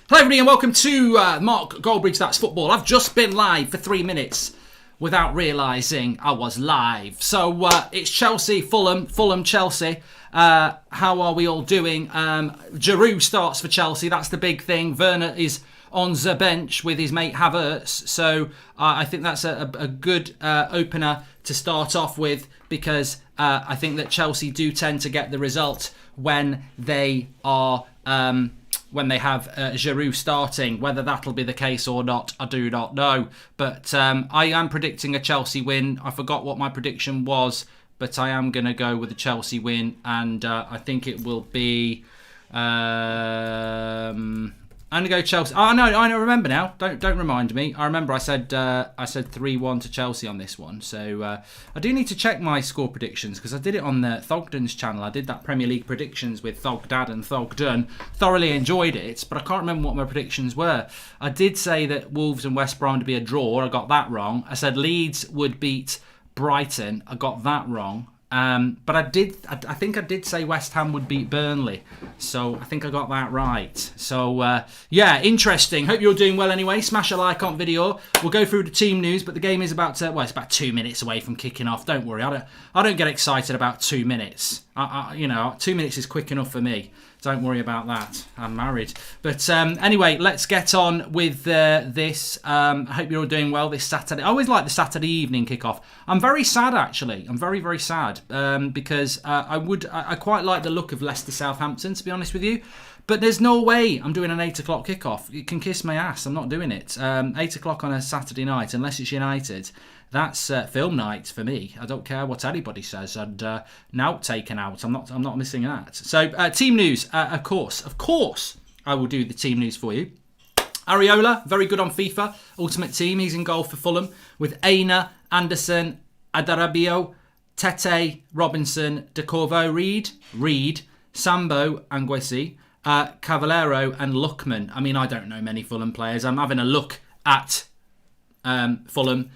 Hello everybody and welcome to Mark Goldbridge, That's Football. I've just been live for 3 minutes without realising I was live. So it's Chelsea, Fulham, Chelsea. How are we all doing? Giroud starts for Chelsea, that's the big thing. Werner is on the bench with his mate Havertz. So I think that's a good opener to start off with, because I think that Chelsea do tend to get the result when they are... when they have Giroud starting. Whether that'll be the case or not, I do not know. But I am predicting a Chelsea win. I forgot what my prediction was, but I am going to go with a Chelsea win. And I think it will be... I'm going to go Chelsea. Oh, no, I remember now. Don't remind me. I remember I said 3-1 to Chelsea on this one. So I do need to check my score predictions, because I did it on the Thogdon's channel. I did that Premier League predictions with Thogdad and Thogdon. Thoroughly enjoyed it, but I can't remember what my predictions were. I did say that Wolves and West Brom would be a draw. I got that wrong. I said Leeds would beat Brighton. I got that wrong. But I think I did say West Ham would beat Burnley, so I think I got that right. So yeah, interesting. Hope you're doing well anyway. Smash a like on video. We'll go through the team news, but the game is about to, well, it's about 2 minutes away from kicking off. Don't worry, I don't get excited about 2 minutes. You know, 2 minutes is quick enough for me. Don't worry about that. I'm married. But anyway, let's get on with this. I hope you're all doing well this Saturday. I always like the Saturday evening kickoff. I'm very sad, actually. I'm very, very sad because I quite like the look of Leicester Southampton, to be honest with you. But there's no way I'm doing an 8 o'clock kickoff. You can kiss my ass. I'm not doing it. 8 o'clock on a Saturday night, unless it's United. That's film night for me. I don't care what anybody says. And now taken out. I'm not missing that. So team news, of course, I will do the team news for you. Areola, very good on FIFA Ultimate Team. He's in goal for Fulham with Aina, Anderson, Adarabio, Tete, Robinson, De Corvo, Reed, Sambo, Anguesi, Cavallero, and Luckman. I mean, I don't know many Fulham players. I'm having a look at Fulham,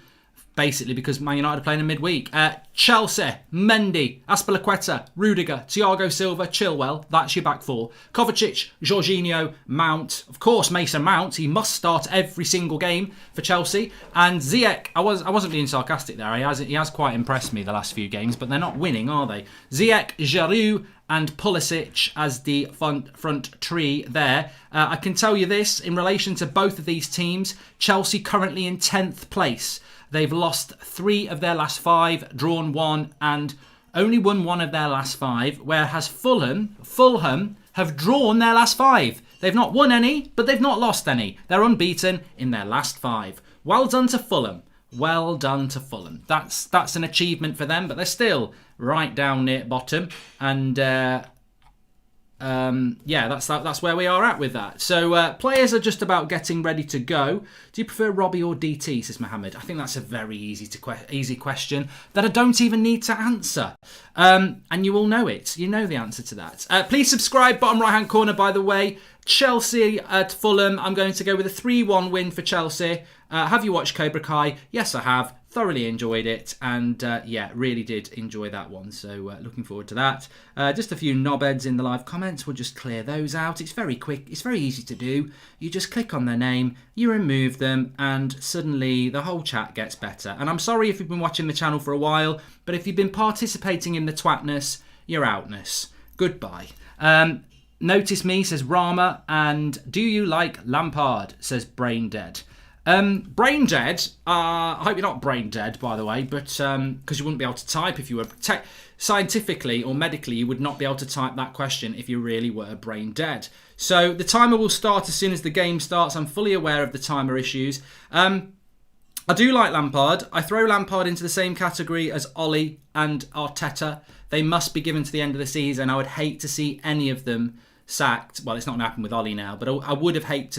basically because Man United are playing in midweek. Chelsea, Mendy, Azpilicueta, Rudiger, Thiago Silva, Chilwell. That's your back four. Kovacic, Jorginho, Mount. Of course, Mason Mount. He must start every single game for Chelsea. And Ziyech. I wasn't being sarcastic there. He has quite impressed me the last few games, but they're not winning, are they? Ziyech, Giroud, and Pulisic as the front tree there. I can tell you this, in relation to both of these teams, Chelsea currently in 10th place. They've lost 3 of their last 5, drawn 1, and only won 1 of their last 5, whereas Fulham have drawn their last 5. They've not won any, but they've not lost any. They're unbeaten in their last 5. Well done to Fulham. Well done to Fulham. That's an achievement for them, but they're still right down near bottom. And yeah, that's where we are at with that. So players are just about getting ready to go. Do you prefer Robbie or DT, says Mohammed? I think that's a very easy question that I don't even need to answer. And you all know it. You know the answer to that. Please subscribe, bottom right hand corner, by the way. Chelsea at Fulham. I'm going to go with a 3-1 win for Chelsea. Have you watched Cobra Kai? Yes, I have. Thoroughly enjoyed it, and yeah, really did enjoy that one. So looking forward to that. Just a few knobheads in the live comments. We'll just clear those out. It's very quick. It's very easy to do. You just click on their name, you remove them, and suddenly the whole chat gets better. And I'm sorry if you've been watching the channel for a while, but if you've been participating in the twatness, you're outness. Goodbye. Notice me, says Rama, and do you like Lampard, says Brain Dead. Brain dead. I hope you're not brain dead, by the way, but because you wouldn't be able to type if you were scientifically or medically, you would not be able to type that question if you really were brain dead. So the timer will start as soon as the game starts. I'm fully aware of the timer issues. I do like Lampard. I throw Lampard into the same category as Ollie and Arteta. They must be given to the end of the season. I would hate to see any of them sacked. Well, it's not going to happen with Ollie now, but I would have hated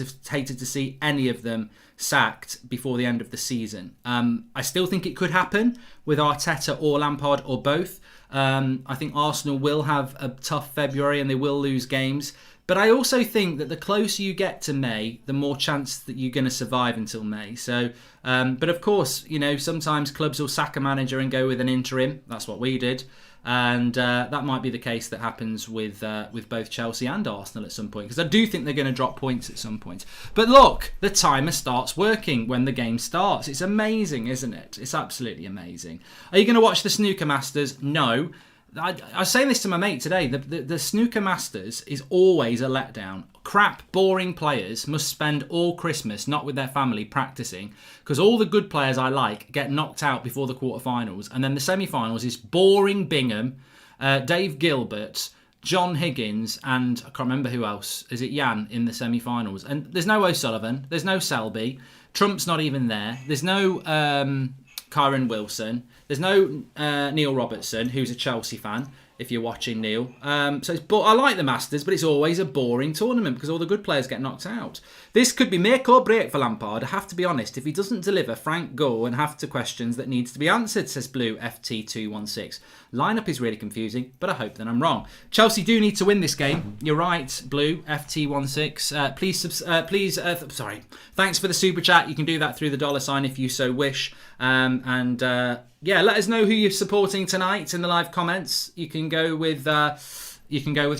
to see any of them sacked before the end of the season. I still think it could happen with Arteta or Lampard or both. I think Arsenal will have a tough February and they will lose games. But I also think that the closer you get to May, the more chance that you're going to survive until May. So, but of course, sometimes clubs will sack a manager and go with an interim. That's what we did. And that might be the case that happens with both Chelsea and Arsenal at some point, because I do think they're going to drop points at some point. But look, the timer starts working when the game starts. It's amazing, isn't it? It's absolutely amazing. Are you going to watch the Snooker Masters? No. I was saying this to my mate today. The Snooker Masters is always a letdown. Crap, boring players must spend all Christmas not with their family practicing, because all the good players I like get knocked out before the quarterfinals, and then the semi-finals is boring Bingham, Dave Gilbert, John Higgins, and I can't remember who else. Is it Jan in the semi-finals? And there's no O'Sullivan, there's no Selby, Trump's not even there, there's no Kyron Wilson, there's no Neil Robertson, who's a Chelsea fan, if you're watching, Neil. But I like the Masters, but it's always a boring tournament because all the good players get knocked out. This could be make or break for Lampard. I have to be honest. If he doesn't deliver, Frank go and have to questions that needs to be answered, says Blue FT216. Lineup is really confusing, but I hope that I'm wrong. Chelsea do need to win this game. You're right, Blue FT16. Sorry. Thanks for the super chat. You can do that through the $ if you so wish. Yeah, let us know who you're supporting tonight in the live comments. You can go with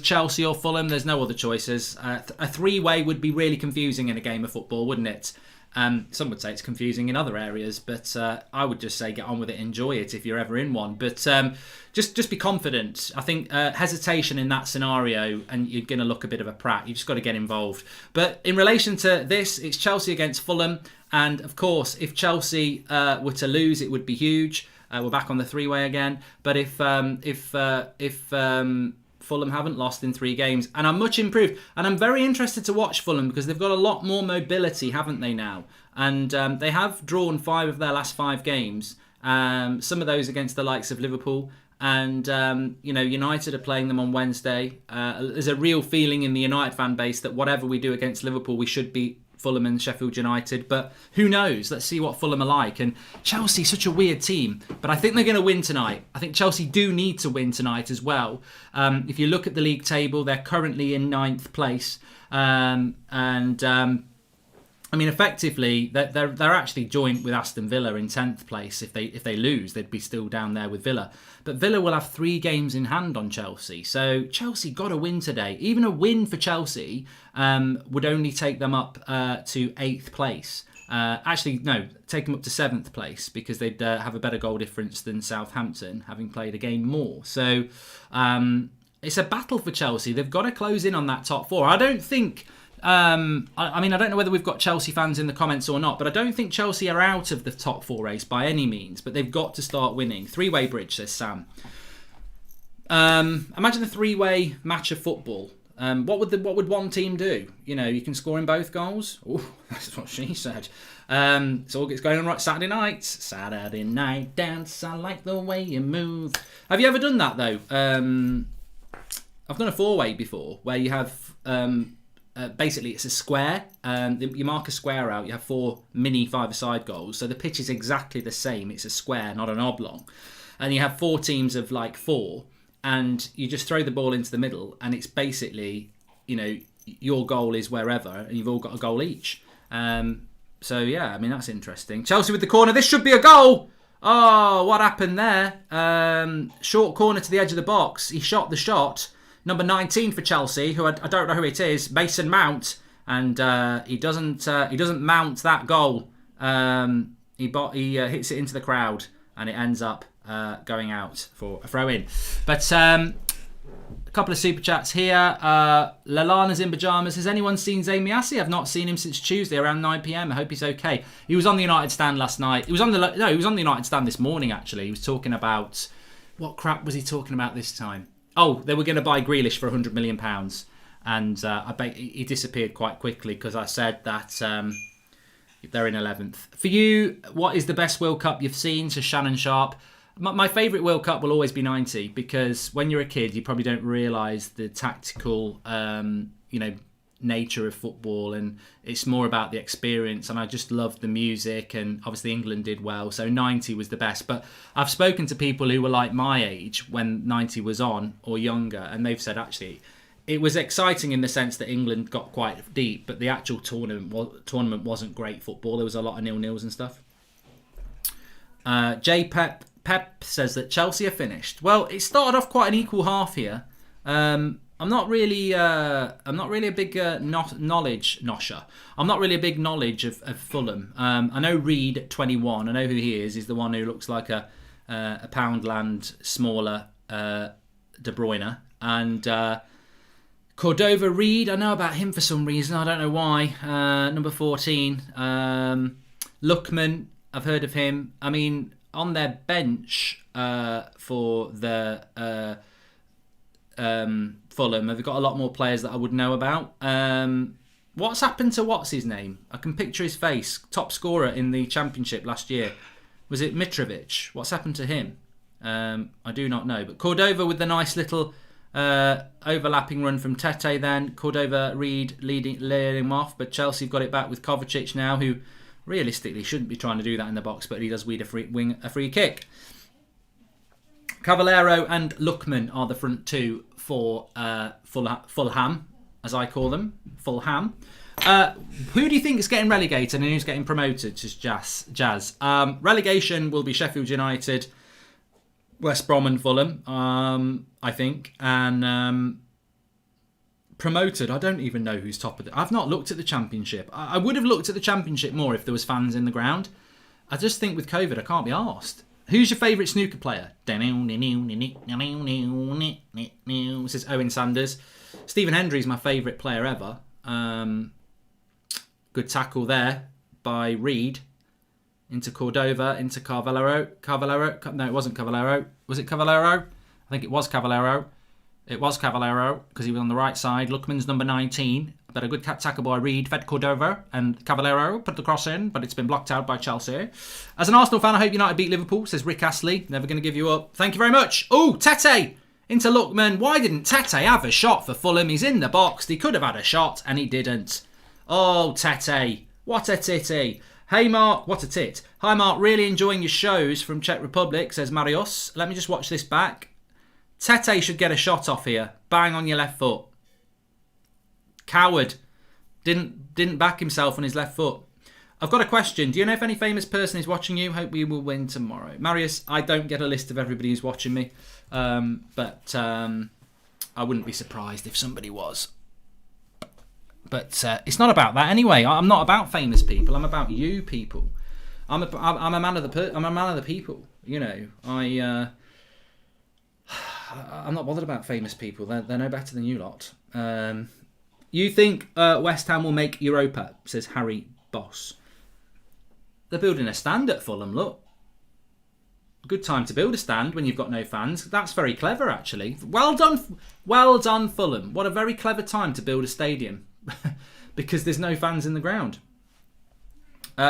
Chelsea or Fulham. There's no other choices. A three-way would be really confusing in a game of football, wouldn't it? Some would say it's confusing in other areas, but I would just say get on with it, enjoy it if you're ever in one. But just be confident. I think hesitation in that scenario, and you're going to look a bit of a prat. You've just got to get involved. But in relation to this, it's Chelsea against Fulham, and of course, if Chelsea were to lose, it would be huge. We're back on the three-way again. But if Fulham haven't lost in 3 games and are much improved, and I'm very interested to watch Fulham because they've got a lot more mobility, haven't they now? And they have drawn 5 of their last 5 games. Some of those against the likes of Liverpool. And United are playing them on Wednesday. There's a real feeling in the United fan base that whatever we do against Liverpool, we should beat Fulham and Sheffield United, but who knows? Let's see what Fulham are like. And Chelsea, such a weird team, but I think they're going to win tonight. I think Chelsea do need to win tonight as well. If you look at the league table, they're currently in 9th place, effectively, they're actually joint with Aston Villa in 10th place. If they lose, they'd be still down there with Villa. But Villa will have 3 games in hand on Chelsea. So Chelsea got to win today. Even a win for Chelsea would only take them up to 8th place. Take them up to 7th place because they'd have a better goal difference than Southampton, having played a game more. So it's a battle for Chelsea. They've got to close in on that top 4. I don't think... I don't know whether we've got Chelsea fans in the comments or not, but I don't think Chelsea are out of the top 4 race by any means, but they've got to start winning. 3-way bridge, says Sam. Imagine a 3-way match of football. What would one team do? You can score in both goals. Oh, that's what she said. So it's going on right. Saturday night dance. I like the way you move. Have you ever done that though? I've done a 4-way before, where you have. Basically, it's a square. You mark a square out. You have 4 mini 5-a-side goals. So the pitch is exactly the same. It's a square, not an oblong. And you have 4 teams of 4. And you just throw the ball into the middle. And it's basically, your goal is wherever. And you've all got a goal each. That's interesting. Chelsea with the corner. This should be a goal. Oh, what happened there? Short corner to the edge of the box. He shot the shot. Number 19 for Chelsea, who I don't know who it is, Mason Mount, and he doesn't mount that goal. He hits it into the crowd, and it ends up going out for a throw in. But a couple of super chats here. Lalana's in pajamas. Has anyone seen Zayn Miassi? I've not seen him since Tuesday around 9 p.m. I hope he's okay. He was on the United stand last night. He was on the United stand this morning. Actually, he was talking about what crap was he talking about this time? Oh, they were going to buy Grealish for £100 million. And I bet he disappeared quite quickly because I said that they're in 11th. For you, what is the best World Cup you've seen? So Shannon Sharp. My favourite World Cup will always be 90 because when you're a kid, you probably don't realise the tactical, nature of football, and it's more about the experience. And I just loved the music, and obviously England did well, so 90 was the best. But I've spoken to people who were like my age when 90 was on or younger, and they've said actually it was exciting in the sense that England got quite deep, but the actual tournament wasn't great football. There was a lot of 0-0s and stuff. J Pep says that Chelsea are finished. Well, it started off quite an equal half here. I'm not really a big knowledge nosher. I'm not really a big knowledge of Fulham. I know Reed 21. I know who he is. He's the one who looks like a Poundland smaller De Bruyne. And Cordova Reed, I know about him for some reason. I don't know why. Number 14. Lookman, I've heard of him. I mean, on their bench for the Fulham, they've got a lot more players that I would know about. What's happened to what's his name? I can picture his face. Top scorer in the Championship last year. Was it Mitrovic? What's happened to him? I do not know. But Cordova with the nice little overlapping run from Tete then. Cordova Reed leading him off. But Chelsea have got it back with Kovacic now, who realistically shouldn't be trying to do that in the box, but he does win a free kick. Cavallero and Lookman are the front two for Fulham, as I call them. Fulham. Who do you think is getting relegated and who's getting promoted to Jazz? Relegation will be Sheffield United, West Brom and Fulham, I think. And promoted, I don't even know who's top of it. I've not looked at the Championship. I would have looked at the Championship more if there was fans in the ground. I just think with COVID, I can't be arsed. Who's your favourite snooker player? This is Owen Sanders. Stephen Hendry's my favourite player ever. Good tackle there by Reed. Into Cordova, into Cavallero. No, it wasn't Cavallero. Was it Cavallero? I think it was Cavallero. It was Cavallero because he was on the right side. Lookman's number 19. But a good tackle by Reed, fed Cordova, and Cavallero put the cross in, but it's been blocked out by Chelsea. As an Arsenal fan, I hope United beat Liverpool, says Rick Astley. Never going to give you up. Thank you very much. Oh, Tete into Lookman. Why didn't Tete have a shot for Fulham? He's in the box. He could have had a shot, and he didn't. Oh, Tete. What a titty. Hey, Mark. What a tit. Hi, Mark. Really enjoying your shows from Czech Republic, says Marius. Let me just watch this back. Tete should get a shot off here. Bang on your left foot. Coward. Didn't back himself on his left foot. I've got a question. Do you know if any famous person is watching you? Hope we will win tomorrow. Marius, I don't get a list of everybody who's watching me. But I wouldn't be surprised if somebody was. But it's not about that anyway. I'm not about famous people. I'm about you people. I'm a man of the people. You know, I'm not bothered about famous people. They're no better than you lot. You think West Ham will make Europa, says Harry Boss. They're building a stand at Fulham, look. Good time to build a stand when you've got no fans. That's very clever, actually. Well done, Fulham. What a very clever time to build a stadium. Because there's no fans in the ground.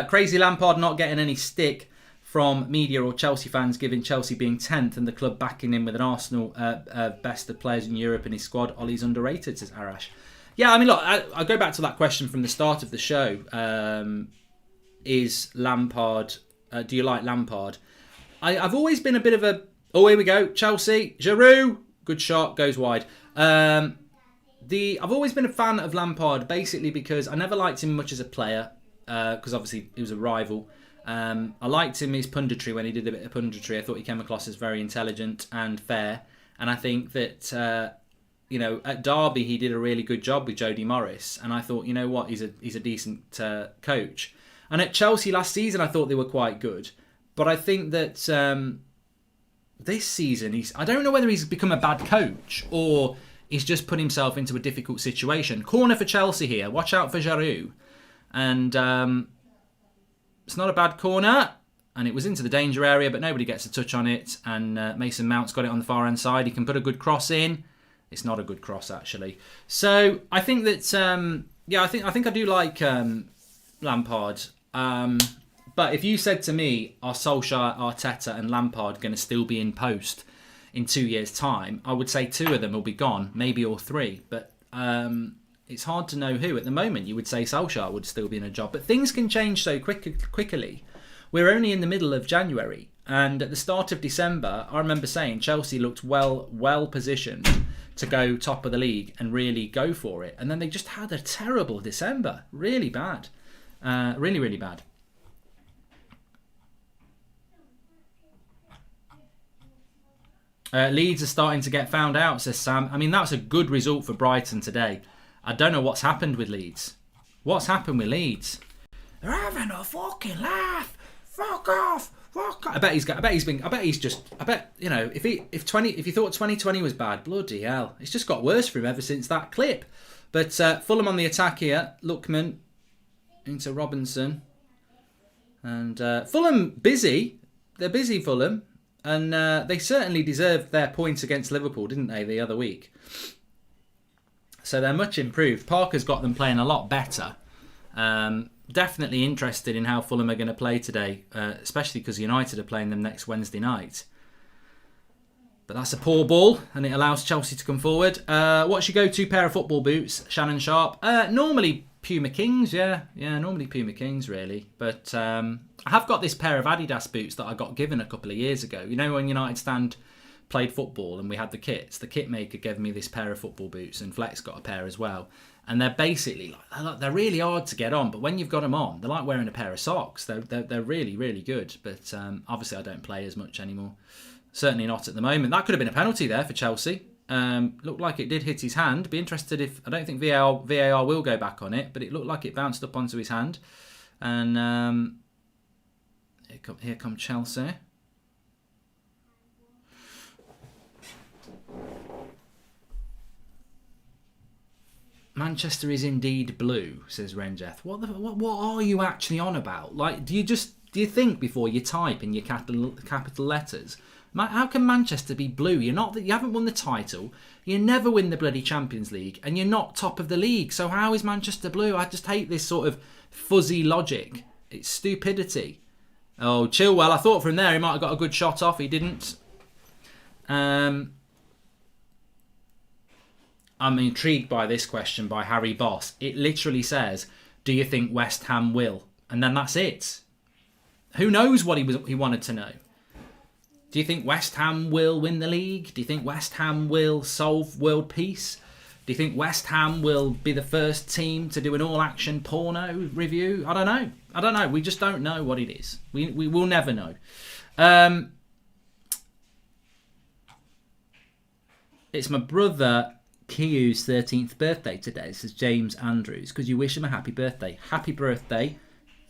Crazy Lampard not getting any stick from media or Chelsea fans, given Chelsea being 10th and the club backing him with an Arsenal best of players in Europe in his squad. Ollie's underrated, says Arash. Yeah, I mean, look, I go back to that question from the start of the show. Is Lampard... do you like Lampard? I've always been a bit of a... Oh, here we go. Chelsea. Giroud. Good shot. Goes wide. I've always been a fan of Lampard, basically because I never liked him much as a player, because obviously he was a rival. I liked him his punditry when he did a bit of punditry. I thought he came across as very intelligent and fair. And I think that... at Derby he did a really good job with Jody Morris, and I thought, you know what, he's a decent coach. And at Chelsea last season, I thought they were quite good, but I think that this season I don't know whether he's become a bad coach or he's just put himself into a difficult situation. Corner for Chelsea here. Watch out for Giroud, and it's not a bad corner. And it was into the danger area, but nobody gets a touch on it. And Mason Mount's got it on the far hand side. He can put a good cross in. It's not a good cross, actually. So I think that, I think I do like Lampard. But if you said to me, are Solskjaer, Arteta and Lampard going to still be in post in 2 years' time, I would say two of them will be gone, maybe all three. But It's hard to know who. At the moment, you would say Solskjaer would still be in a job. But things can change so quickly. We're only in the middle of January. And at the start of December, I remember saying Chelsea looked well positioned to go top of the league and really go for it. And then they just had a terrible December. Really bad. Really bad. Leeds are starting to get found out, says Sam. I mean, that's a good result for Brighton today. I don't know what's happened with Leeds. What's happened with Leeds? They're having a fucking laugh. Fuck off. Fuck off. I bet you know, if you thought 2020 was bad, bloody hell, it's just got worse for him ever since that clip. But Fulham on the attack here. Lookman into Robinson. And Fulham busy. They're busy, Fulham. And they certainly deserved their points against Liverpool, didn't they, the other week? So they're much improved. Parker's got them playing a lot better. Definitely interested in how Fulham are going to play today, especially because United are playing them next Wednesday night. But that's a poor ball, and it allows Chelsea to come forward. What's your go-to pair of football boots, Shannon Sharp? Normally Puma Kings, yeah, normally Puma Kings, really. But I have got this pair of Adidas boots that I got given a couple of years ago. You know, when United Stand played football and we had the kits, the kit maker gave me this pair of football boots, and Flex got a pair as well. And they're basically like, they're really hard to get on, but when you've got them on, they're like wearing a pair of socks. They're really, really good. But obviously I don't play as much anymore. Certainly not at the moment. That could have been a penalty there for Chelsea. Looked like it did hit his hand. Be interested if, I don't think VAR will go back on it, but it looked like it bounced up onto his hand. And here come Chelsea. Manchester is indeed blue, says Renjeth. What are you actually on about? Like, do you think before you type in your capital letters? How can Manchester be blue? You haven't won the title. You never win the bloody Champions League, and you're not top of the league. So how is Manchester blue? I just hate this sort of fuzzy logic. It's stupidity. Oh, Chilwell, I thought from there he might have got a good shot off. He didn't. I'm intrigued by this question by Harry Boss. It literally says, do you think West Ham will? And then that's it. Who knows what he wanted to know? Do you think West Ham will win the league? Do you think West Ham will solve world peace? Do you think West Ham will be the first team to do an all-action porno review? I don't know. We just don't know what it is. We will never know. It's my brother Kiyu's 13th birthday today, says James Andrews. Could you wish him a happy birthday? Happy birthday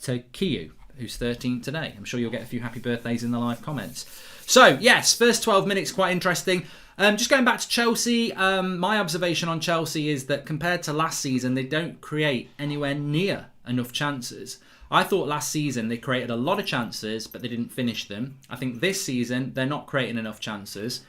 to Kiyu, who's 13 today. I'm sure you'll get a few happy birthdays in the live comments. So, yes, first 12 minutes, quite interesting. Just going back to Chelsea, my observation on Chelsea is that compared to last season, they don't create anywhere near enough chances. I thought last season they created a lot of chances, but they didn't finish them. I think this season they're not creating enough chances.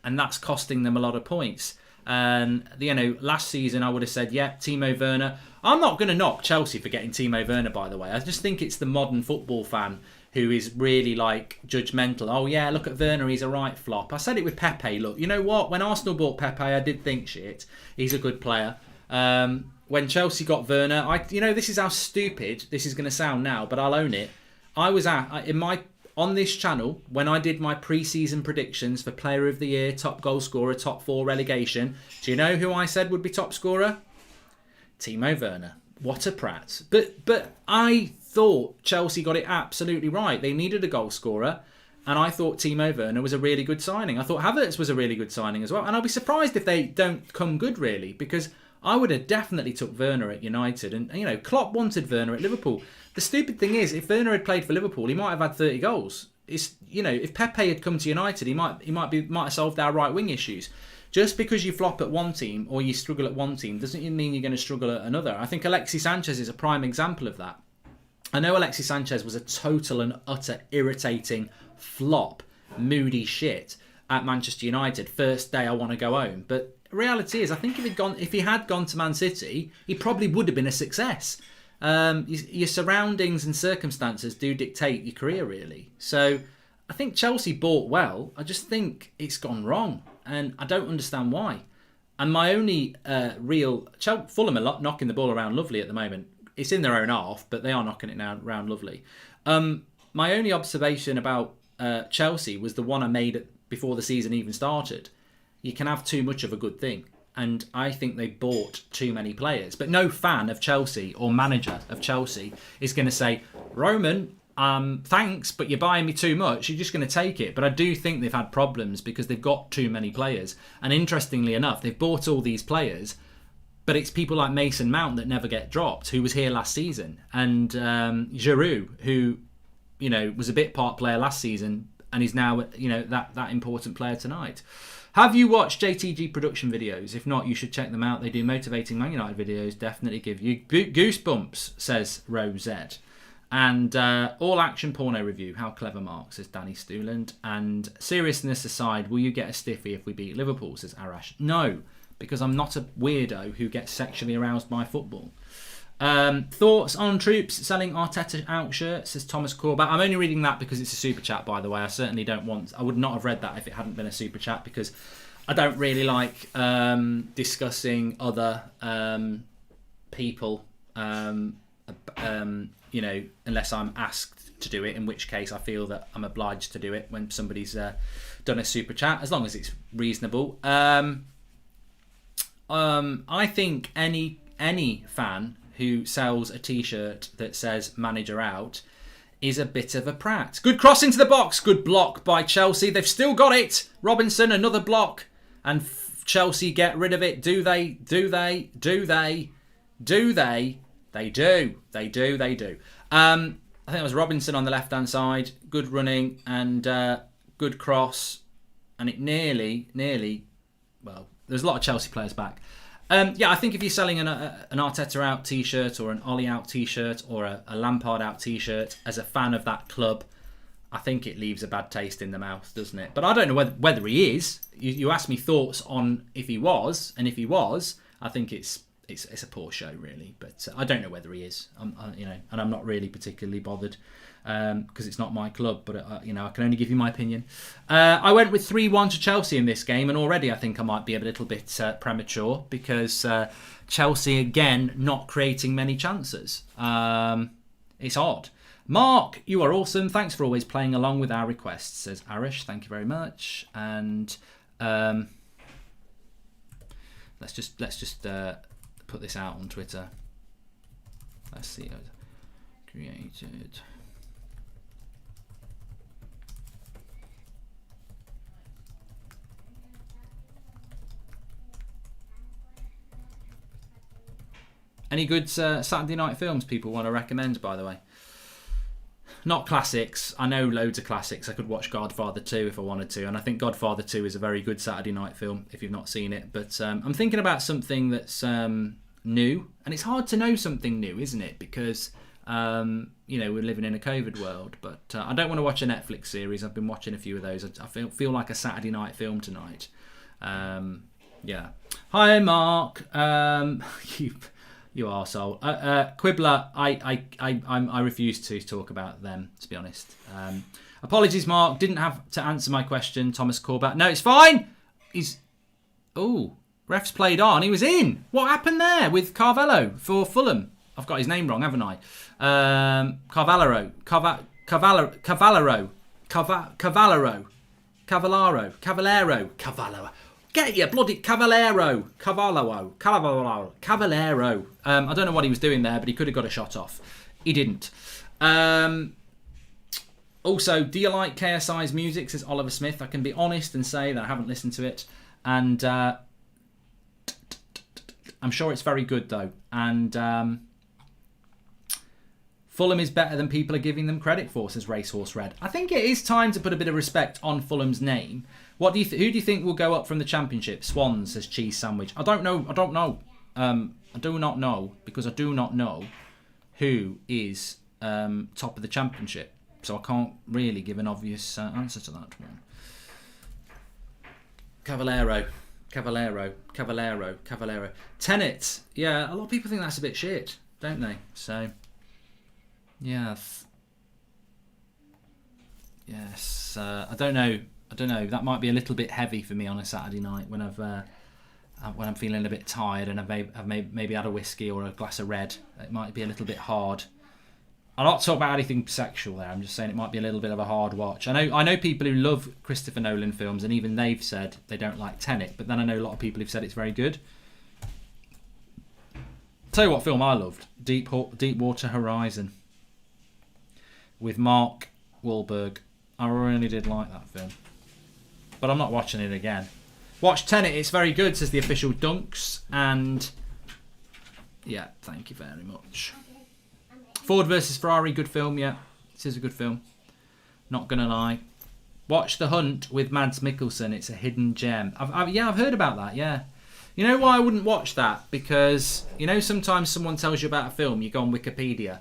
And that's costing them a lot of points. And, you know, last season I would have said, yeah, Timo Werner. I'm not going to knock Chelsea for getting Timo Werner, by the way. I just think it's the modern football fan who is really, like, judgmental. Oh, yeah, look at Werner, he's a right flop. I said it with Pepe. Look, you know what? When Arsenal bought Pepe, I did think, shit, he's a good player. When Chelsea got Werner, this is how stupid this is going to sound now, but I'll own it. I was on this channel, when I did my pre-season predictions for Player of the Year, top goal scorer, top 4 relegation, do you know who I said would be top scorer? Timo Werner. What a prat. But I thought Chelsea got it absolutely right. They needed a goal scorer, and I thought Timo Werner was a really good signing. I thought Havertz was a really good signing as well, and I'll be surprised if they don't come good, really, because I would have definitely took Werner at United, and, you know, Klopp wanted Werner at Liverpool. The stupid thing is, if Werner had played for Liverpool, he might have had 30 goals. It's, you know, if Pepe had come to United, he might have solved our right wing issues. Just because you flop at one team or you struggle at one team doesn't mean you're going to struggle at another. I think Alexis Sanchez is a prime example of that. I know Alexis Sanchez was a total and utter irritating flop, moody shit at Manchester United. First day I want to go home, but reality is, I think if he had gone to Man City, he probably would have been a success. Your surroundings and circumstances do dictate your career, really. So I think Chelsea bought well. I just think it's gone wrong, and I don't understand why. And my only real... Fulham are knocking the ball around lovely at the moment. It's in their own half, but they are knocking it around lovely. My only observation about Chelsea was the one I made before the season even started. You can have too much of a good thing. And I think they bought too many players. But no fan of Chelsea or manager of Chelsea is going to say, Roman, thanks, but you're buying me too much. You're just going to take it. But I do think they've had problems because they've got too many players. And interestingly enough, they've bought all these players, but it's people like Mason Mount that never get dropped, who was here last season. And Giroud, who, was a bit part player last season and is now, that important player tonight. Have you watched JTG production videos? If not, you should check them out. They do motivating Man United videos. Definitely give you goosebumps, says Rosette. And all action porno review. How clever, Mark, says Danny Stuland. And seriousness aside, will you get a stiffy if we beat Liverpool, says Arash. No, because I'm not a weirdo who gets sexually aroused by football. Thoughts on Troops selling Arteta out shirts, says Thomas Corbat. I'm only reading that because it's a super chat, by the way. I certainly I would not have read that if it hadn't been a super chat, because I don't really like discussing other people, unless I'm asked to do it, in which case I feel that I'm obliged to do it when somebody's done a super chat, as long as it's reasonable. I think any fan who sells a t-shirt that says manager out is a bit of a prat. Good cross into the box. Good block by Chelsea. They've still got it. Robinson, another block. And Chelsea get rid of it. Do they? Do they? Do they? Do they? They do. They do. They do. I think it was Robinson on the left-hand side. Good running and good cross. And it nearly, well, there's a lot of Chelsea players back. I think if you're selling an Arteta out t-shirt or an Ollie out t-shirt or a Lampard out t-shirt as a fan of that club, I think it leaves a bad taste in the mouth, doesn't it? But I don't know whether he is. You asked me thoughts on if he was, and if he was, I think it's a poor show, really. But I don't know whether he is. And I'm not really particularly bothered because it's not my club. But I can only give you my opinion. I went with 3-1 to Chelsea in this game, and already I think I might be a little bit premature because Chelsea again not creating many chances. It's odd. Mark, you are awesome. Thanks for always playing along with our requests, says Arish. Thank you very much. And let's just put this out on Twitter. Let's see. Created. Any good Saturday night films people want to recommend, by the way? Not classics. I know loads of classics. I could watch Godfather 2 if I wanted to, and I think Godfather 2 is a very good Saturday night film if you've not seen it. But I'm thinking about something that's new, and it's hard to know something new, isn't it? Because we're living in a COVID world. But I don't want to watch a Netflix series. I've been watching a few of those. I feel like a Saturday night film tonight. Yeah. Hi, Mark. You arsehole. Quibbler, I refuse to talk about them, to be honest. Apologies, Mark. Didn't have to answer my question, Thomas Corbat. No, it's fine. Refs played on. He was in. What happened there with Carvalho for Fulham? I've got his name wrong, haven't I? Cavallaro. Get your bloody Cavallero. I don't know what he was doing there, but he could have got a shot off. He didn't. Also, do you like KSI's music, says Oliver Smith? I can be honest and say that I haven't listened to it. And I'm sure it's very good, though. And Fulham is better than people are giving them credit for, says Racehorse Red. I think it is time to put a bit of respect on Fulham's name. Who do you think will go up from the Championship? Swans, says Cheese Sandwich. I don't know. I do not know, because I do not know who is top of the Championship. So I can't really give an obvious answer to that one. Cavallero. Tenet. Yeah, a lot of people think that's a bit shit, don't they? So, yes. I don't know. That might be a little bit heavy for me on a Saturday night when I've when I'm feeling a bit tired and I've maybe had a whiskey or a glass of red, it might be a little bit hard. I'm not talking about anything sexual there. I'm just saying it might be a little bit of a hard watch. I know people who love Christopher Nolan films, and even they've said they don't like Tenet. But then I know a lot of people who've said it's very good. Tell you what film I loved: Deepwater Horizon with Mark Wahlberg. I really did like that film, but I'm not watching it again. Watch Tenet; it's very good, says the official Dunks. And yeah, thank you very much. Ford versus Ferrari, good film, yeah. It is a good film. Not going to lie. Watch The Hunt with Mads Mikkelsen. It's a hidden gem. I've heard about that, yeah. You know why I wouldn't watch that? Because, you know, sometimes someone tells you about a film, you go on Wikipedia,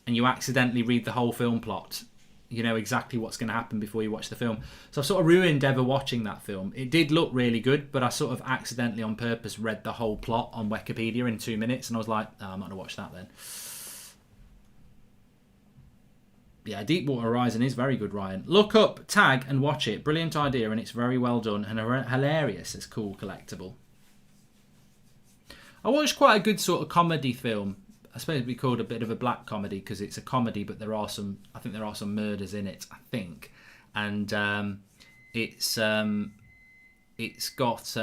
and you accidentally read the whole film plot. You know exactly what's going to happen before you watch the film. So I've sort of ruined ever watching that film. It did look really good, but I sort of accidentally on purpose read the whole plot on Wikipedia in 2 minutes, and I was like, oh, I'm not going to watch that then. Yeah, Deepwater Horizon is very good, Ryan. Look up, tag, and watch it. Brilliant idea, and it's very well done and hilarious. It's cool, collectible. I watched quite a good sort of comedy film. I suppose it'd be called a bit of a black comedy because it's a comedy, but I think there are some murders in it. I think, and it's got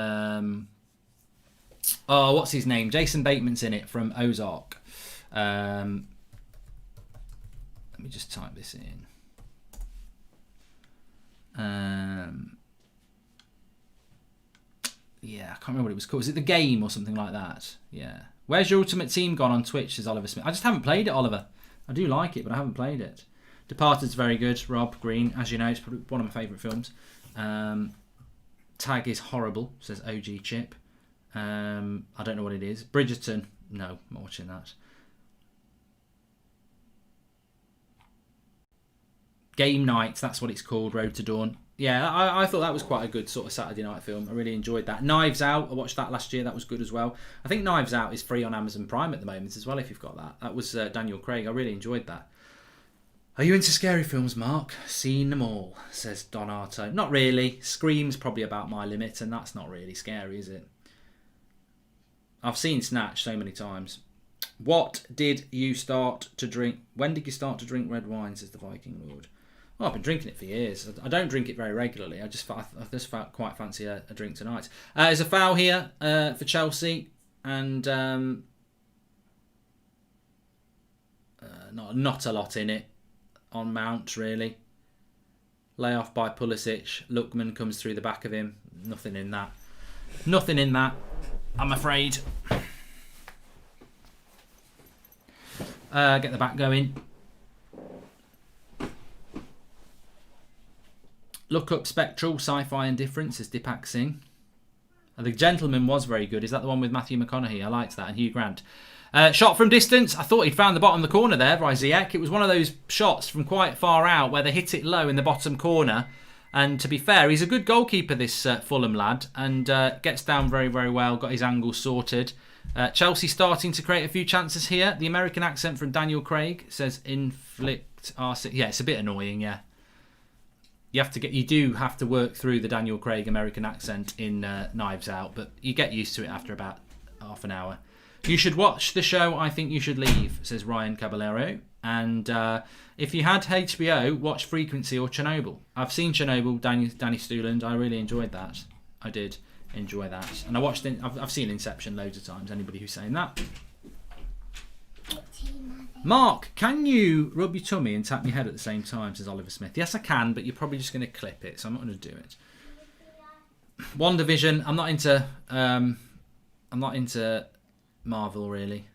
what's his name? Jason Bateman's in it from Ozark. Let me just type this in. Yeah, I can't remember what it was called. Was it The Game or something like that? Yeah. Where's Your Ultimate Team gone on Twitch, says Oliver Smith. I just haven't played it, Oliver. I do like it, but I haven't played it. Departed's very good. Rob Green, as you know, it's probably one of my favourite films. Tag is horrible, says OG Chip. I don't know what it is. Bridgerton. No, I'm not watching that. Game Night, that's what it's called, Road to Dawn. Yeah, I thought that was quite a good sort of Saturday night film. I really enjoyed that. Knives Out, I watched that last year. That was good as well. I think Knives Out is free on Amazon Prime at the moment as well, if you've got that. That was Daniel Craig. I really enjoyed that. Are you into scary films, Mark? Seen them all, says Donato. Not really. Scream's probably about my limit, and that's not really scary, is it? I've seen Snatch so many times. What did you start to drink? When did you start to drink red wine, says the Viking Lord? Well, I've been drinking it for years. I don't drink it very regularly. I just quite fancy a drink tonight. There's a foul here for Chelsea, and not a lot in it on Mount, really. Layoff by Pulisic. Lookman comes through the back of him. Nothing in that. Nothing in that, I'm afraid. Get the back going. Look up Spectral, Sci-Fi and Difference, says Deepak Singh. The Gentleman was very good. Is that the one with Matthew McConaughey? I liked that. And Hugh Grant. Shot from distance. I thought he'd found the bottom of the corner there by Ziyech. It was one of those shots from quite far out where they hit it low in the bottom corner. And to be fair, he's a good goalkeeper, this Fulham lad. And gets down very, very well. Got his angle sorted. Chelsea starting to create a few chances here. The American accent from Daniel Craig says inflict RC. Yeah, it's a bit annoying, yeah. You do have to work through the Daniel Craig American accent in Knives Out, but you get used to it after about half an hour. You should watch the show. I think you should leave, says Ryan Caballero. And if you had HBO, watch Frequency or Chernobyl. I've seen Chernobyl, Danny Stuland. I really enjoyed that. I did enjoy that, and I've seen Inception loads of times. Anybody who's saying that. Mark, can you rub your tummy and tap your head at the same time, says Oliver Smith. Yes, I can, but you're probably just going to clip it, so I'm not going to do it. WandaVision. I'm not into Marvel, really.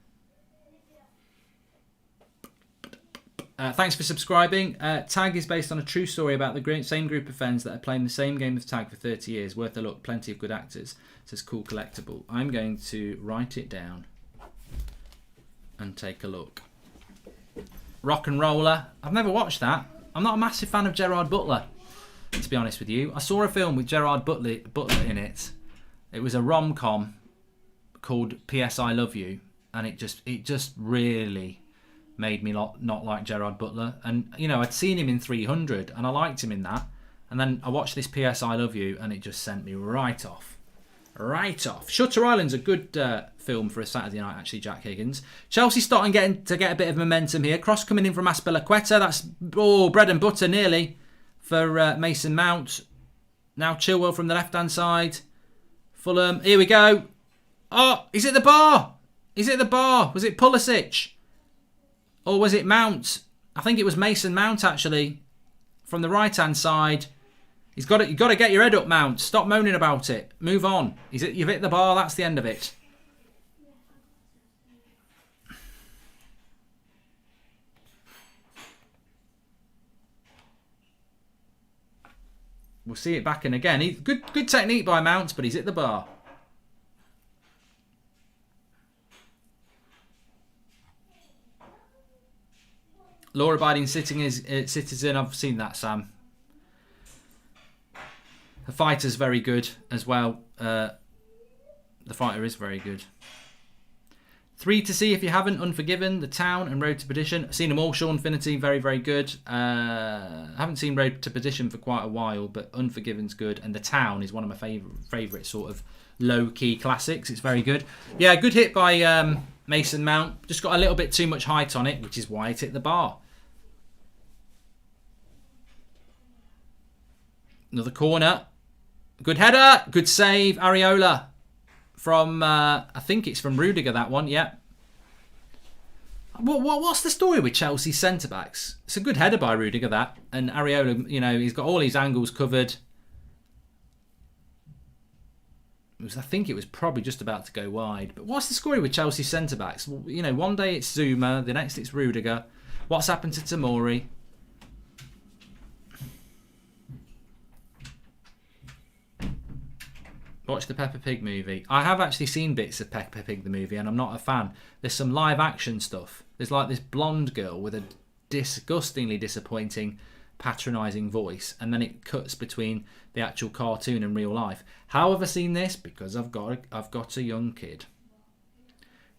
Thanks for subscribing. Tag is based on a true story about the same group of friends that are playing the same game of tag for 30 years. Worth a look. Plenty of good actors. It says Cool Collectible. I'm going to write it down and take a look. Rock and Roller. I've never watched that. I'm not a massive fan of Gerard Butler, to be honest with you. I saw a film with Gerard Butler in it. It was a rom-com called P.S. I Love You, and it just really made me not like Gerard Butler. And you know, I'd seen him in 300 and I liked him in that, and then I watched this P.S. I Love You and it just sent me right off. right off. Shutter Island's a good film for a Saturday night, actually, Jack Higgins. Chelsea starting to get a bit of momentum here. Cross coming in from Aspilicueta. That's bread and butter nearly for Mason Mount. Now Chilwell from the left-hand side. Fulham. Here we go. Oh, is it the bar? Is it the bar? Was it Pulisic? Or was it Mount? I think it was Mason Mount, actually, from the right-hand side. You've got to get your head up, Mount. Stop moaning about it. Move on. You've hit the bar. That's the end of it. We'll see it back in again. Good technique by Mount, but he's hit the bar. Law-abiding citizen. I've seen that, Sam. The fighter's very good as well. The fighter is very good. 3 to see if you haven't. Unforgiven, The Town, and Road to Perdition. I've seen them all. Sean Finnerty, very, very good. I haven't seen Road to Perdition for quite a while, but Unforgiven's good. And The Town is one of my favourite sort of low-key classics. It's very good. Yeah, good hit by Mason Mount. Just got a little bit too much height on it, which is why it hit the bar. Another corner. Good header. Good save. Areola from, I think it's from Rudiger, that one. Yeah. What's the story with Chelsea centre-backs? It's a good header by Rudiger, that. And Areola, he's got all his angles covered. I think it was probably just about to go wide. But what's the story with Chelsea centre-backs? Well, one day it's Zuma, the next it's Rudiger. What's happened to Tomori? Watch the Peppa Pig movie. I have actually seen bits of Peppa Pig the movie, and I'm not a fan. There's some live action stuff. There's like this blonde girl with a disgustingly disappointing, patronising voice, and then it cuts between the actual cartoon and real life. How have I seen this? Because I've got a young kid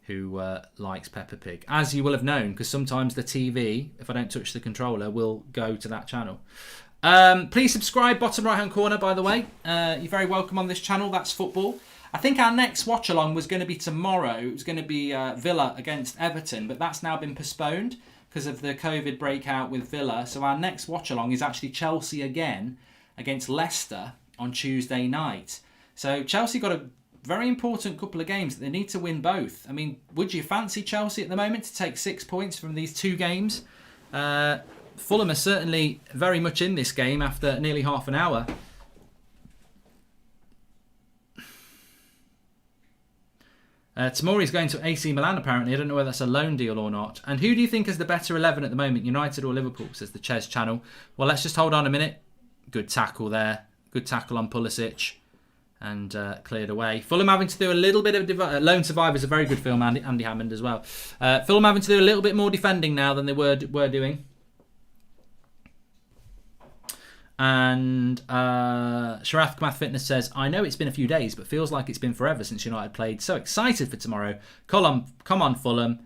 who likes Peppa Pig, as you will have known, because sometimes the TV, if I don't touch the controller, will go to that channel. Please subscribe, bottom right hand corner, by the way. You're very welcome on this channel. That's football. I think our next watch along was going to be tomorrow. It was going to be Villa against Everton, but that's now been postponed because of the COVID breakout with Villa. So our next watch along is actually Chelsea again against Leicester on Tuesday night. So Chelsea got a very important couple of games that they need to win both. I mean, would you fancy Chelsea at the moment to take 6 points from these 2 games? Fulham are certainly very much in this game after nearly half an hour. Tomori's going to AC Milan, apparently. I don't know whether that's a loan deal or not. And who do you think is the better 11 at the moment, United or Liverpool, says the Ches channel. Well, let's just hold on a minute. Good tackle there. Good tackle on Pulisic. And cleared away. Fulham having to do a little bit of... Lone Survivor is a very good film, Andy Hammond as well. Fulham having to do a little bit more defending now than they were doing. And Sharath Kamath Fitness says, I know it's been a few days, but feels like it's been forever since United played. So excited for tomorrow. Come on, Fulham.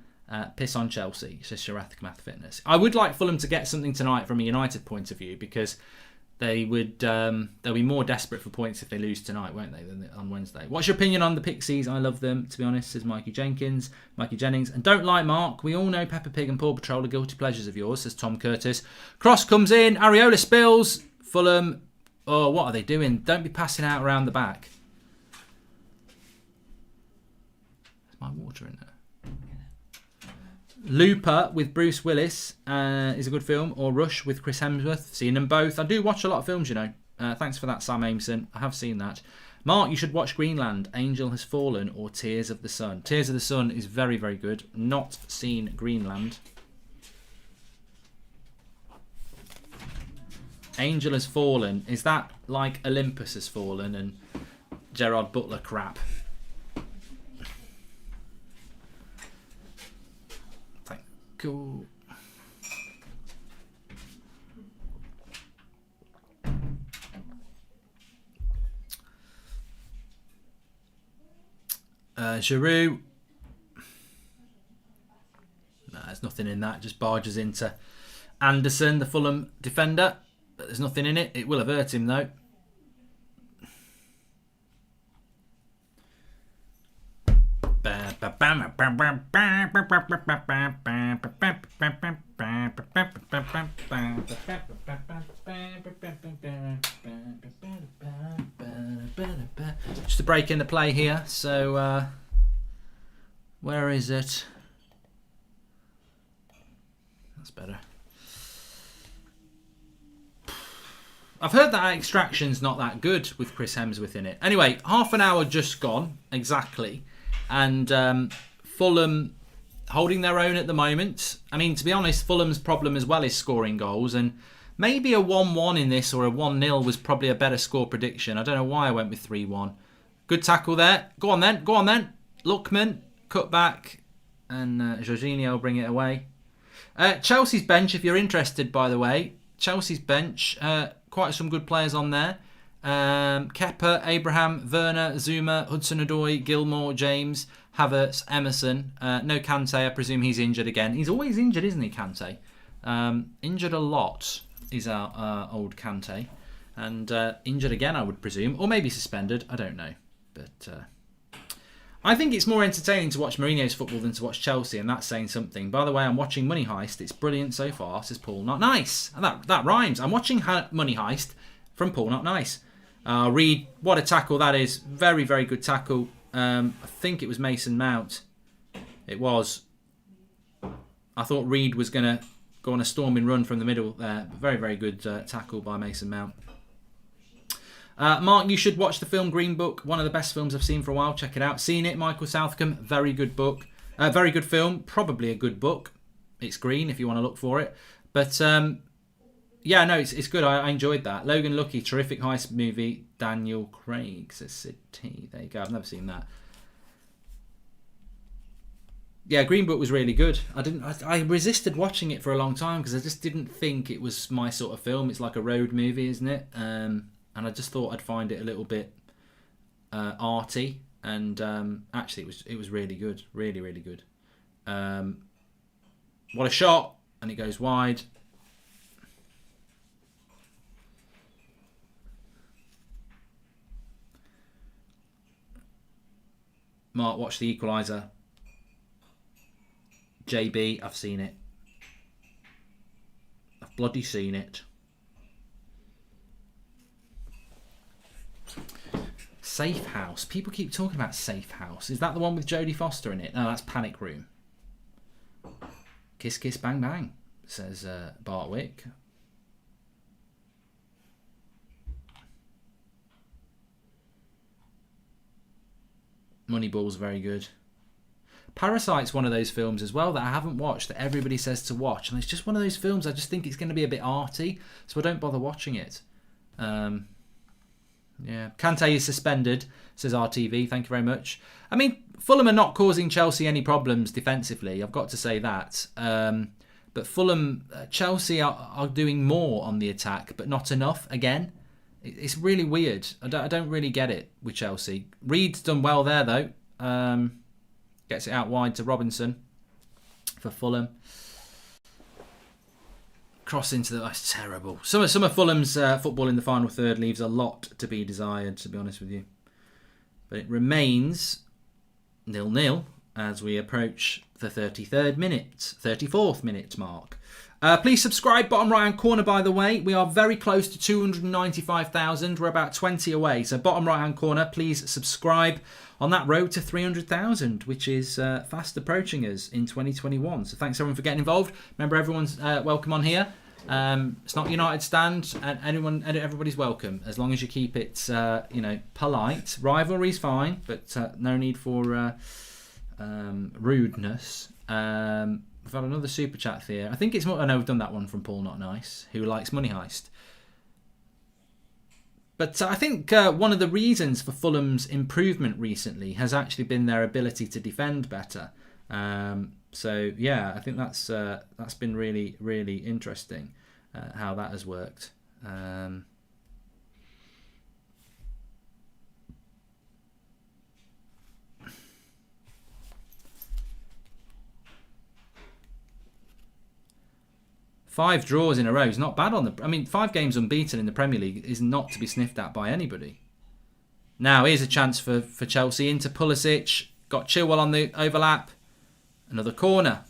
Piss on Chelsea, says Sharath Kamath Fitness. I would like Fulham to get something tonight from a United point of view, because they'll be more desperate for points if they lose tonight, won't they, than on Wednesday. What's your opinion on the Pixies? I love them, to be honest, says Mikey Jennings. And don't like Mark. We all know Peppa Pig and Paw Patrol are guilty pleasures of yours, says Tom Curtis. Cross comes in. Areola spills. Fulham, oh, what are they doing? Don't be passing out around the back. There's my water in there. Looper with Bruce Willis is a good film, or Rush with Chris Hemsworth. Seen them both. I do watch a lot of films, Thanks for that, Sam Ameson. I have seen that. Mark, you should watch Greenland, Angel Has Fallen, or Tears of the Sun. Tears of the Sun is very, very good. Not seen Greenland. Angel Has Fallen. Is that like Olympus Has Fallen and Gerard Butler crap? Thank you. Giroud. No, there's nothing in that. Just barges into Anderson, the Fulham defender. But there's nothing in it. It will have hurt him, though. Just a break in the play here. So, where is it? That's better. I've heard that Extraction's not that good with Chris Hemsworth in it. Anyway, half an hour just gone, exactly. And Fulham holding their own at the moment. I mean, to be honest, Fulham's problem as well is scoring goals. And maybe a 1-1 in this or a 1-0 was probably a better score prediction. I don't know why I went with 3-1. Good tackle there. Go on then. Go on then. Lookman, cut back. And Jorginho will bring it away. Chelsea's bench, if you're interested, by the way. Chelsea's bench, quite some good players on there. Kepa, Abraham, Werner, Zuma, Hudson-Odoi, Gilmore, James, Havertz, Emerson. No Kante, I presume he's injured again. He's always injured, isn't he, Kante? Injured a lot is our old Kante. And injured again, I would presume. Or maybe suspended, I don't know. But I think it's more entertaining to watch Mourinho's football than to watch Chelsea, and that's saying something. By the way, I'm watching Money Heist. It's brilliant so far, says Paul Not Nice. And that rhymes. I'm watching Money Heist from Paul Not Nice. Reed, what a tackle that is. Very, very good tackle. I think it was Mason Mount. It was. I thought Reed was going to go on a storming run from the middle there. Very, very good tackle by Mason Mount. Mark, you should watch the film Green Book. One of the best films I've seen for a while. Check it out. Seen it, Michael Southcombe. Very good book. Very good film. Probably a good book. It's green if you want to look for it. But yeah, no, it's good. I enjoyed that. Logan Lucky, terrific heist movie. Daniel Craig says Sid T. There you go. I've never seen that. Yeah, Green Book was really good. I resisted watching it for a long time because I just didn't think it was my sort of film. It's like a road movie, isn't it? And I just thought I'd find it a little bit arty, and actually it was really good, really, really good. What a shot, and it goes wide. Mark, watch The Equaliser. JB, I've seen it. I've bloody seen it. Safe House. People keep talking about Safe House. Is that the one with Jodie Foster in it? No, that's Panic Room. Kiss, kiss, bang, bang, says Bartwick. Moneyball's very good. Parasite's one of those films as well that I haven't watched that everybody says to watch. And it's just one of those films I just think it's going to be a bit arty, so I don't bother watching it. Yeah, Kante is suspended, says RTV. Thank you very much. I mean, Fulham are not causing Chelsea any problems defensively. I've got to say that. But Fulham, Chelsea are doing more on the attack, but not enough. Again, it's really weird. I don't really get it with Chelsea. Reed's done well there though. Gets it out wide to Robinson for Fulham. Cross into the... That's terrible. Some of Fulham's football in the final third leaves a lot to be desired, to be honest with you. But it remains 0-0 as we approach the 34th minute mark. Please subscribe, bottom right hand corner, by the way. We are very close to 295,000. We're about 20 away. So bottom right hand corner, please subscribe on that road to 300,000, which is fast approaching us in 2021. So thanks everyone for getting involved. Remember, everyone's welcome on here. It's not United stand, and everybody's welcome as long as you keep it, polite. Rivalry's fine, but no need for rudeness. We've had another super chat here. I think it's more. I know we've done that one from Paul Not Nice, who likes Money Heist. But I think one of the reasons for Fulham's improvement recently has actually been their ability to defend better. So yeah, I think that's been really, really interesting how that has worked. 5 draws in a row is not bad on the... I mean, 5 games unbeaten in the Premier League is not to be sniffed at by anybody. Now, here's a chance for Chelsea into Pulisic. Got Chilwell on the overlap. Another corner.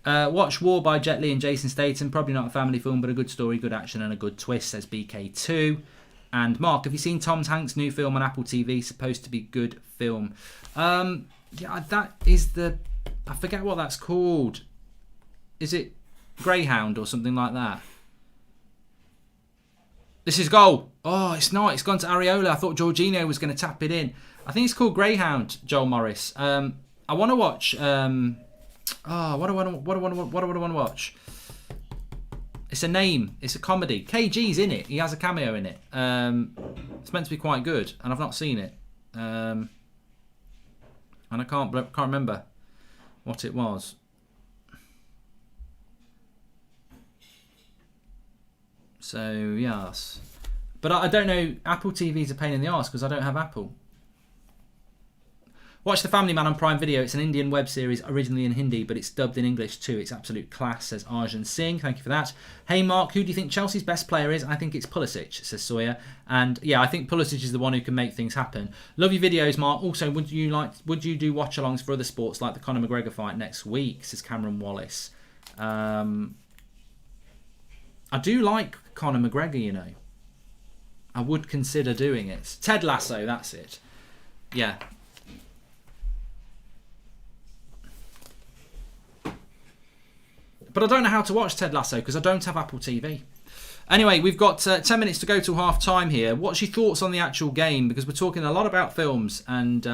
Watch War by Jet Li and Jason Statham. Probably not a family film, but a good story, good action, and a good twist, says BK2. And Mark, have you seen Tom Hanks' new film on Apple TV? Supposed to be good film. Yeah, that is the... I forget what that's called. Is it Greyhound or something like that? This is goal. Oh, it's not. It's gone to Areola. I thought Jorginho was going to tap it in. I think it's called Greyhound, Joel Morris. I want to watch... what do I want to watch? It's a name. It's a comedy. KG's in it. He has a cameo in it. It's meant to be quite good, and I've not seen it. And I can't remember what it was. So yes, but I don't know. Apple TV's a pain in the arse because I don't have Apple. Watch The Family Man on Prime Video. It's an Indian web series, originally in Hindi, but it's dubbed in English too. It's absolute class, says Arjun Singh. Thank you for that. Hey, Mark, who do you think Chelsea's best player is? I think it's Pulisic, says Sawyer. And yeah, I think Pulisic is the one who can make things happen. Love your videos, Mark. Also, would you do watch-alongs for other sports like the Conor McGregor fight next week, says Cameron Wallace. I do like Conor McGregor, you know. I would consider doing it. Ted Lasso, that's it. Yeah. But I don't know how to watch Ted Lasso because I don't have Apple TV. Anyway, we've got 10 minutes to go till half time here. What's your thoughts on the actual game? Because we're talking a lot about films and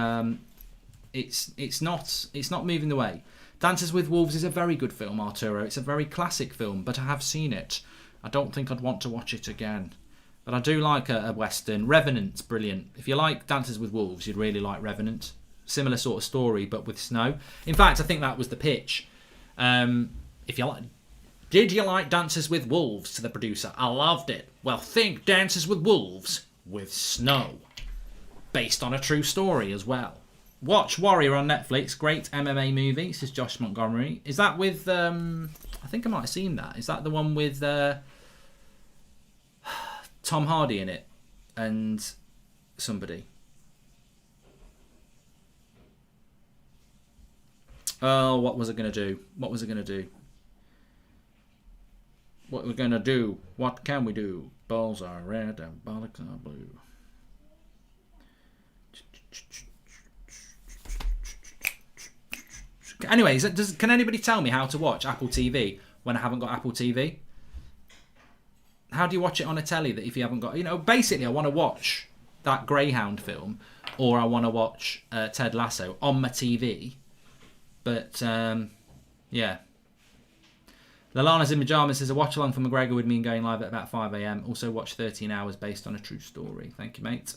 it's not moving the way. Dances with Wolves is a very good film, Arturo. It's a very classic film, but I have seen it. I don't think I'd want to watch it again. But I do like a Western. Revenant's brilliant. If you like Dances with Wolves, you'd really like Revenant. Similar sort of story, but with snow. In fact, I think that was the pitch. Did you like Dances with Wolves? To the producer. I loved it. Well, think Dances with Wolves with snow. Based on a true story as well. Watch Warrior on Netflix. Great MMA movie, says Josh Montgomery. Is that with... I think I might have seen that. Is that the one with Tom Hardy in it? And somebody. Oh, what was it going to do? What was it going to do? What we're going to do? What can we do? Balls are red and bollocks are blue. Anyways, can anybody tell me how to watch Apple TV when I haven't got Apple TV? How do you watch it on a telly that if you haven't got... You know, basically I want to watch that Greyhound film or I want to watch Ted Lasso on my TV. But, yeah. Lalana's in Pyjamas says a watch along for McGregor would mean going live at about 5 AM. Also watch 13 Hours based on a true story. Thank you, mate.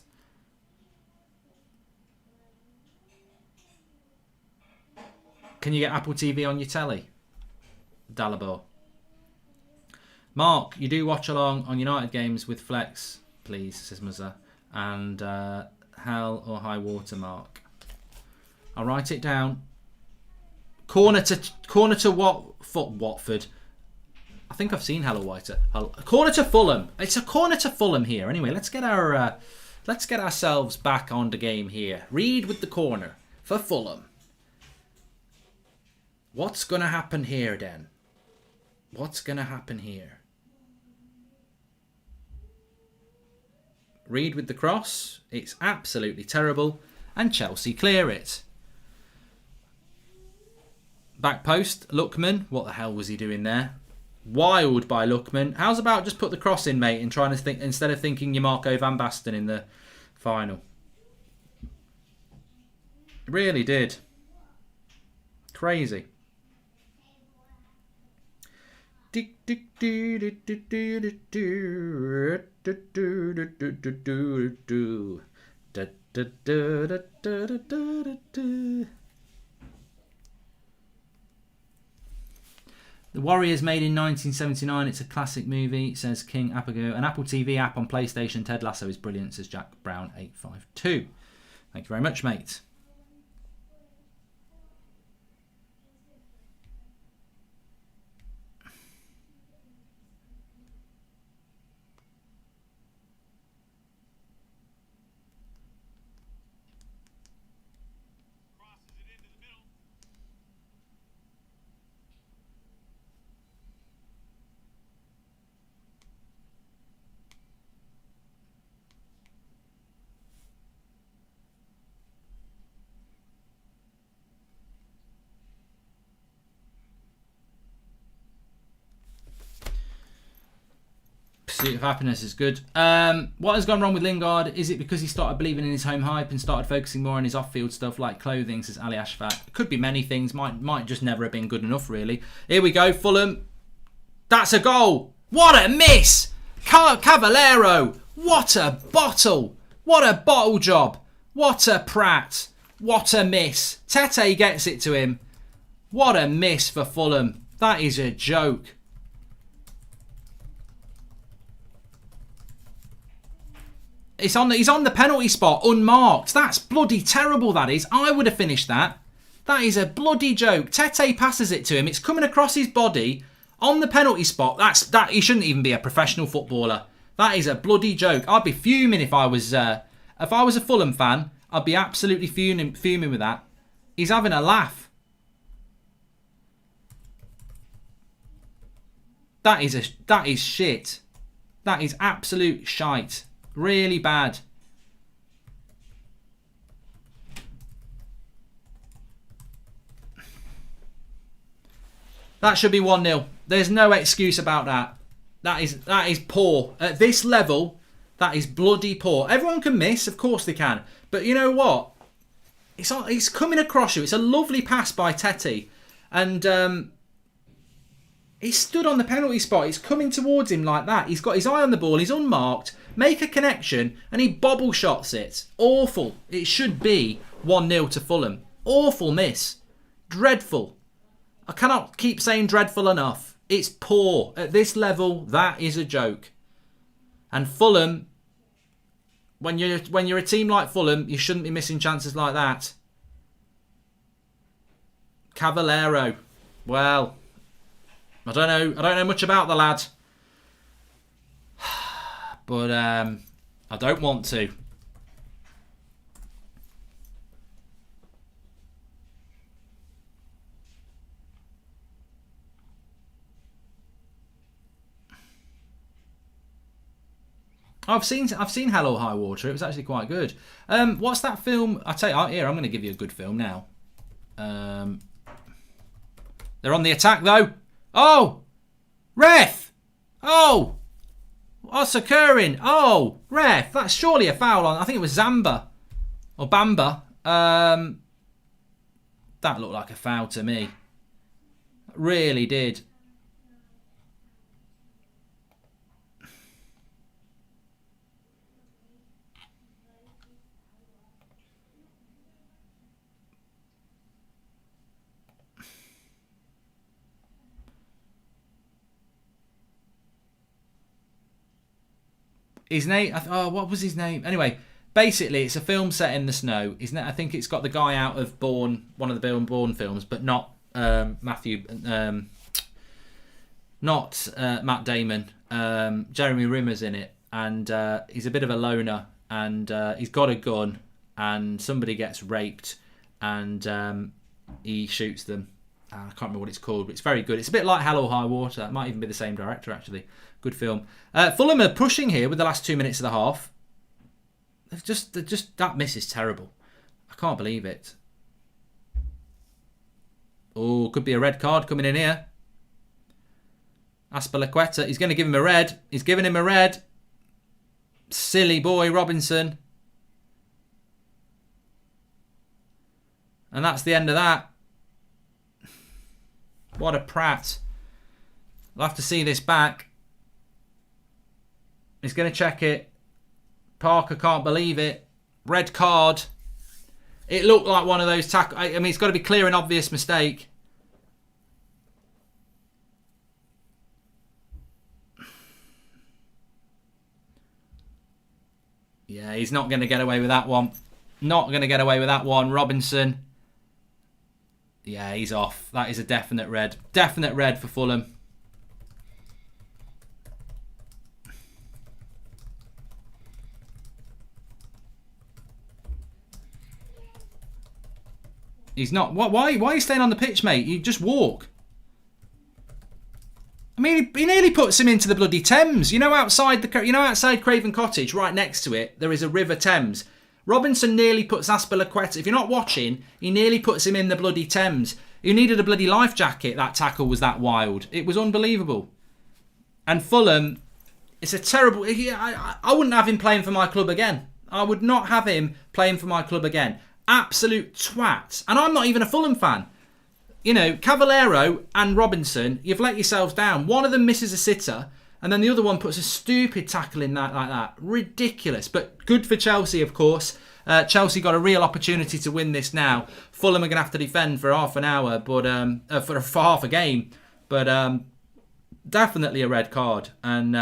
Can you get Apple TV on your telly? Dalibor. Mark, you do watch along on United games with Flex, please, says Muzza. And Hell or High Water, Mark. I'll write it down. Corner to Watford. I think I've seen Hell or Whiter. Corner to Fulham. It's a corner to Fulham here. Anyway, let's get ourselves back on the game here. Read with the corner for Fulham. What's going to happen here then? What's going to happen here? Read with the cross. It's absolutely terrible. And Chelsea clear it. Back post, Lookman. What the hell was he doing there? Wild by Lookman. How's about just put the cross in, mate, and trying to think instead of thinking you're Marco van Basten in the final. Really did. Crazy. The Warriors made in 1979. It's a classic movie, says King Apago. An Apple TV app on PlayStation. Ted Lasso is brilliant, says Jack Brown 852. Thank you very much, mate. Pursuit of happiness is good. What has gone wrong with Lingard? Is it because he started believing in his home hype and started focusing more on his off-field stuff like clothing, says Ali Ashfaq? Could be many things. Might just never have been good enough, really. Here we go, Fulham. That's a goal. What a miss. Cavallero. What a bottle. What a bottle job. What a prat. What a miss. Tete gets it to him. What a miss for Fulham. That is a joke. He's on the penalty spot, unmarked. That's bloody terrible, that is. I would have finished that. That is a bloody joke. Tete passes it to him. It's coming across his body on the penalty spot. He shouldn't even be a professional footballer. That is a bloody joke. I'd be fuming if I was a Fulham fan. I'd be absolutely fuming with that. He's having a laugh. That is shit. That is absolute shite. Really bad. That should be 1-0. There's no excuse about that. That is poor. At this level, that is bloody poor. Everyone can miss, of course they can. But you know what? It's coming across you. It's a lovely pass by Tete. And he stood on the penalty spot. It's coming towards him like that. He's got his eye on the ball. He's unmarked. Make a connection. And he bobble shots it. Awful. It should be 1-0 to Fulham. Awful miss. Dreadful. I cannot keep saying dreadful enough. It's poor. At this level, that is a joke. And Fulham, when you're a team like Fulham, you shouldn't be missing chances like that. Cavallero. Well, I don't know much about the lad. But I don't want to. I've seen Hell or High Water. It was actually quite good. What's that film? I tell you, here I'm going to give you a good film now. They're on the attack though. Oh, ref! Oh, what's occurring? Oh, ref! That's surely a foul on. I think it was Zamba or Bamba. That looked like a foul to me. It really did. His name, what was his name? Anyway, basically, it's a film set in the snow. I think it's got the guy out of Bourne, one of the Bourne films, but not Matt Damon. Jeremy Rimmer's in it, and he's a bit of a loner, and he's got a gun, and somebody gets raped, and he shoots them. I can't remember what it's called, but it's very good. It's a bit like Hell or High Water. It might even be the same director, actually. Good film. Fulham are pushing here with the last 2 minutes of the half. Just that miss is terrible. I can't believe it. Oh, could be a red card coming in here. Aspilicueta. He's going to give him a red. He's giving him a red. Silly boy, Robinson. And that's the end of that. What a prat. I'll have to see this back. He's going to check it. Parker can't believe it. Red card. It looked like one of those tackles. I mean, it's got to be clear and obvious mistake. Yeah, he's not going to get away with that one. Not going to get away with that one. Robinson. Yeah, he's off. That is a definite red. Definite red for Fulham. He's not. Why are you staying on the pitch, mate? You just walk. I mean, he nearly puts him into the bloody Thames. You know, outside Craven Cottage, right next to it, there is a River Thames. Robinson nearly puts Azpilicueta. If you're not watching, he nearly puts him in the bloody Thames. He needed a bloody life jacket. That tackle was that wild. It was unbelievable. And Fulham, it's a terrible. I wouldn't have him playing for my club again. I would not have him playing for my club again. Absolute twat. And I'm not even a Fulham fan. You know, Cavallero and Robinson, you've let yourselves down. One of them misses a sitter, and then the other one puts a stupid tackle in that like that. Ridiculous. But good for Chelsea, of course. Chelsea got a real opportunity to win this now. Fulham are going to have to defend for half an hour, but for half a game. But definitely a red card. And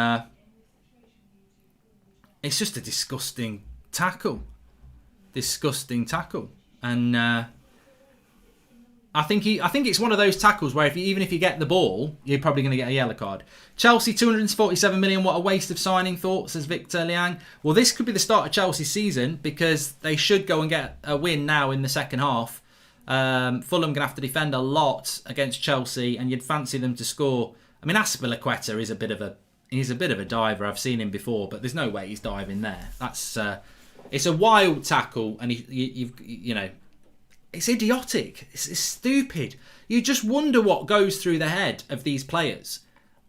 it's just a disgusting tackle. Disgusting tackle. And I think it's one of those tackles where even if you get the ball, you're probably going to get a yellow card. Chelsea, 247 million. What a waste of signing, thought, says Victor Liang. Well, this could be the start of Chelsea's season because they should go and get a win now in the second half. Fulham going to have to defend a lot against Chelsea, and you'd fancy them to score. I mean, Azpilicueta is a bit of a diver. I've seen him before, but there's no way he's diving there. That's it's a wild tackle, and you know. It's idiotic. It's stupid. You just wonder what goes through the head of these players.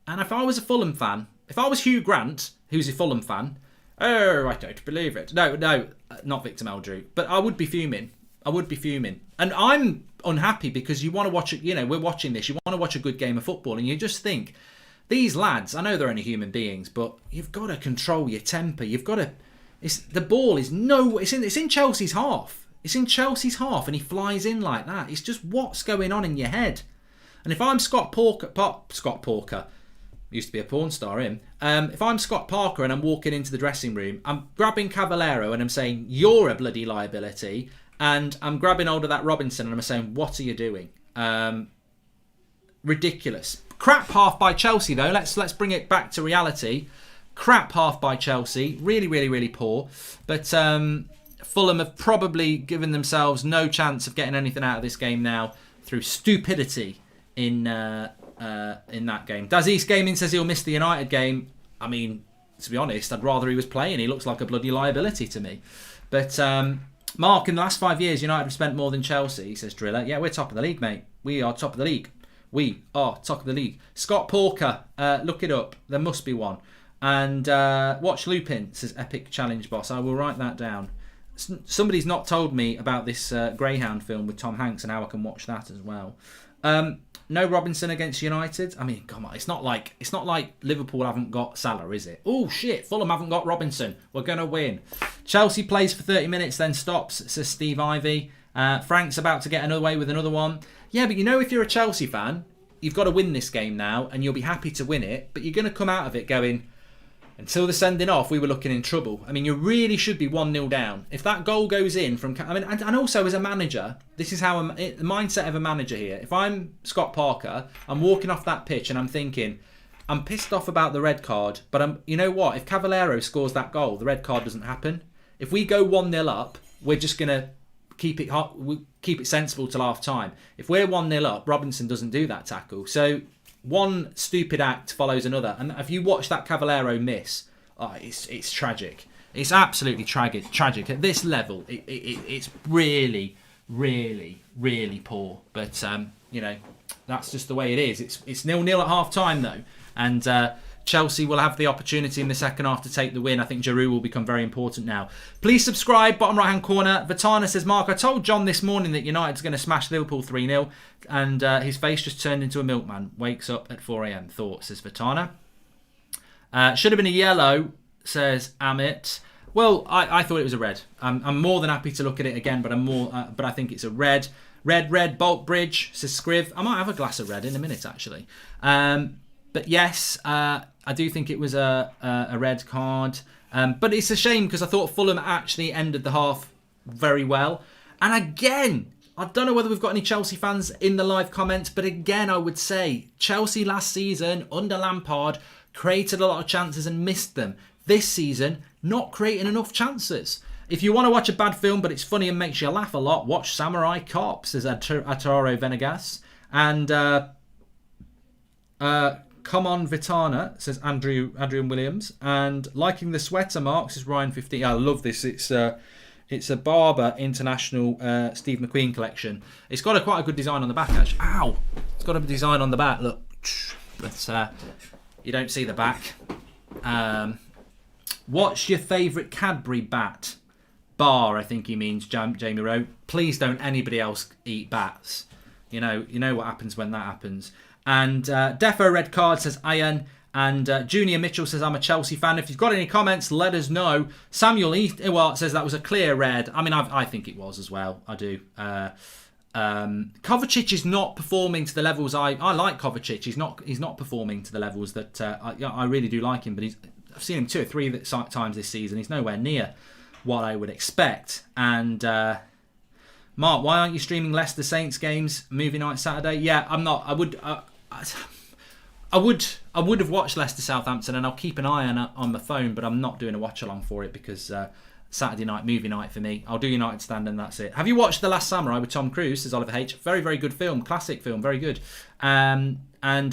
And if I was a Fulham fan, if I was Hugh Grant, who's a Fulham fan, oh, I don't believe it. No, not Victor Meldrew. But I would be fuming. And I'm unhappy because you want to watch it. You know, we're watching this. You want to watch a good game of football, and you just think, these lads, I know they're only human beings, but you've got to control your temper. You've got to. The ball is it's in Chelsea's half. It's in Chelsea's half and he flies in like that. It's just what's going on in your head. And if I'm Scott Parker, used to be a porn star, him. If I'm Scott Parker and I'm walking into the dressing room, I'm grabbing Cavallero and I'm saying, you're a bloody liability. And I'm grabbing hold of that Robinson and I'm saying, what are you doing? Ridiculous. Crap half by Chelsea though. Let's bring it back to reality. Crap half by Chelsea. Really, really, really poor. But Fulham have probably given themselves no chance of getting anything out of this game now through stupidity in that game. Daziz Gaming says he'll miss the United game. I mean, to be honest, I'd rather he was playing. He looks like a bloody liability to me. But Mark, in the last 5 years, United have spent more than Chelsea, says Driller. Yeah, we're top of the league, mate. We are top of the league. We are top of the league. Scott Parker, look it up. There must be one. And watch Lupin, says Epic Challenge Boss. I will write that down. Somebody's not told me about this Greyhound film with Tom Hanks and how I can watch that as well. No Robinson against United. I mean, come on, it's not like Liverpool haven't got Salah, is it? Oh shit, Fulham haven't got Robinson. We're gonna win. Chelsea plays for 30 minutes, then stops, says Steve Ivy. Frank's about to get away with another one. Yeah, but you know, if you're a Chelsea fan, you've got to win this game now, and you'll be happy to win it. But you're going to come out of it going, until the sending off, we were looking in trouble. I mean, you really should be 1-0 down. If that goal goes in from... I mean, and also as a manager, this is how the mindset of a manager here. If I'm Scott Parker, I'm walking off that pitch and I'm thinking, I'm pissed off about the red card, but you know what? If Cavallero scores that goal, the red card doesn't happen. If we go 1-0 up, we're just going to keep it sensible till half time. If we're 1-0 up, Robinson doesn't do that tackle. So... one stupid act follows another, and if you watch that Cavallero miss, it's tragic. It's absolutely tragic at this level. It's really, really, really poor. But you know, that's just the way it is. It's 0-0 at half time though, and Chelsea will have the opportunity in the second half to take the win. I think Giroud will become very important now. Please subscribe, bottom right hand corner. Vitana says, Mark, I told John this morning that United's going to smash Liverpool 3-0, and his face just turned into a milkman. Wakes up at 4 a.m. Thought, says Vitana. Should have been a yellow, says Amit. Well, I thought it was a red. I'm more than happy to look at it again, but but I think it's a red. Red, Goldbridge, says Scriv. I might have a glass of red in a minute, actually. But yes, I do think it was a red card. But it's a shame because I thought Fulham actually ended the half very well. And again, I don't know whether we've got any Chelsea fans in the live comments, but again, I would say Chelsea last season under Lampard created a lot of chances and missed them. This season, not creating enough chances. If you want to watch a bad film, but it's funny and makes you laugh a lot, watch Samurai Cop, says Ataro Venegas. And Come On Vitana, says Andrew Williams. And Liking the Sweater Marks is Ryan 15. I love this. It's a Barber International Steve McQueen collection. It's got quite a good design on the back, actually. Ow! It's got a design on the back, look. But you don't see the back. What's your favourite Cadbury bat? Bar, I think he means, Jamie Rowe. Please don't anybody else eat bats. You know what happens when that happens. And Defo Red Card says Ian. And Junior Mitchell says, I'm a Chelsea fan. If you've got any comments, let us know. Samuel Ewart says that was a clear red. I mean, I think it was as well. I do. Kovacic is not performing to the levels I like Kovacic. He's not performing to the levels that I really do like him. But I've seen him 2 or 3 times this season. He's nowhere near what I would expect. And Mark, why aren't you streaming Leicester Saints games movie night Saturday? Yeah, I'm not. I would have watched Leicester Southampton, and I'll keep an eye on my phone, but I'm not doing a watch along for it because Saturday night movie night for me. I'll do United Stand and that's it. Have you watched The Last Samurai with Tom Cruise? Says Oliver H. Very, very good film, classic film, very good. And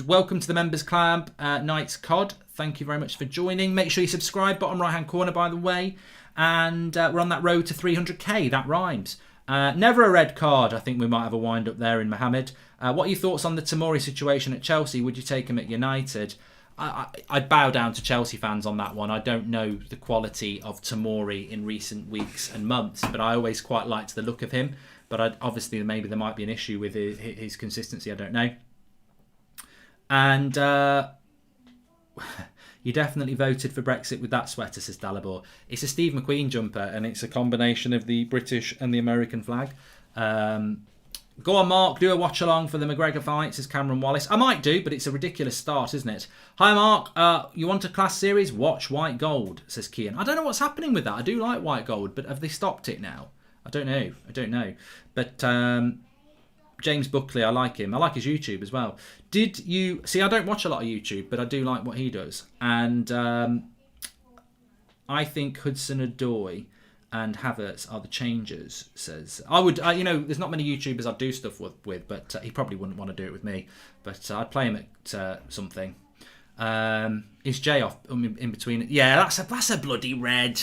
welcome to the members club, Knights Cod. Thank you very much for joining. Make sure you subscribe, bottom right hand corner, by the way. And we're on that road to 300k. That rhymes. Never a red card. I think we might have a wind up there in Mohammed. What are your thoughts on the Tomori situation at Chelsea? Would you take him at United? I'd bow down to Chelsea fans on that one. I don't know the quality of Tomori in recent weeks and months, but I always quite liked the look of him. But obviously, maybe there might be an issue with his consistency. I don't know. And you definitely voted for Brexit with that sweater, says Dalibor. It's a Steve McQueen jumper, and it's a combination of the British and the American flag. Go on, Mark, do a watch-along for the McGregor fight, says Cameron Wallace. I might do, but it's a ridiculous start, isn't it? Hi, Mark. You want a class series? Watch White Gold, says Kian. I don't know what's happening with that. I do like White Gold, but have they stopped it now? I don't know. But James Buckley, I like him. I like his YouTube as well. Did you... See, I don't watch a lot of YouTube, but I do like what he does. And I think Hudson-Odoi and Havertz are the changers, says... I would... there's not many YouTubers I'd do stuff with, but he probably wouldn't want to do it with me. But I'd play him at something. Is Jay off in between? Yeah, that's a bloody red.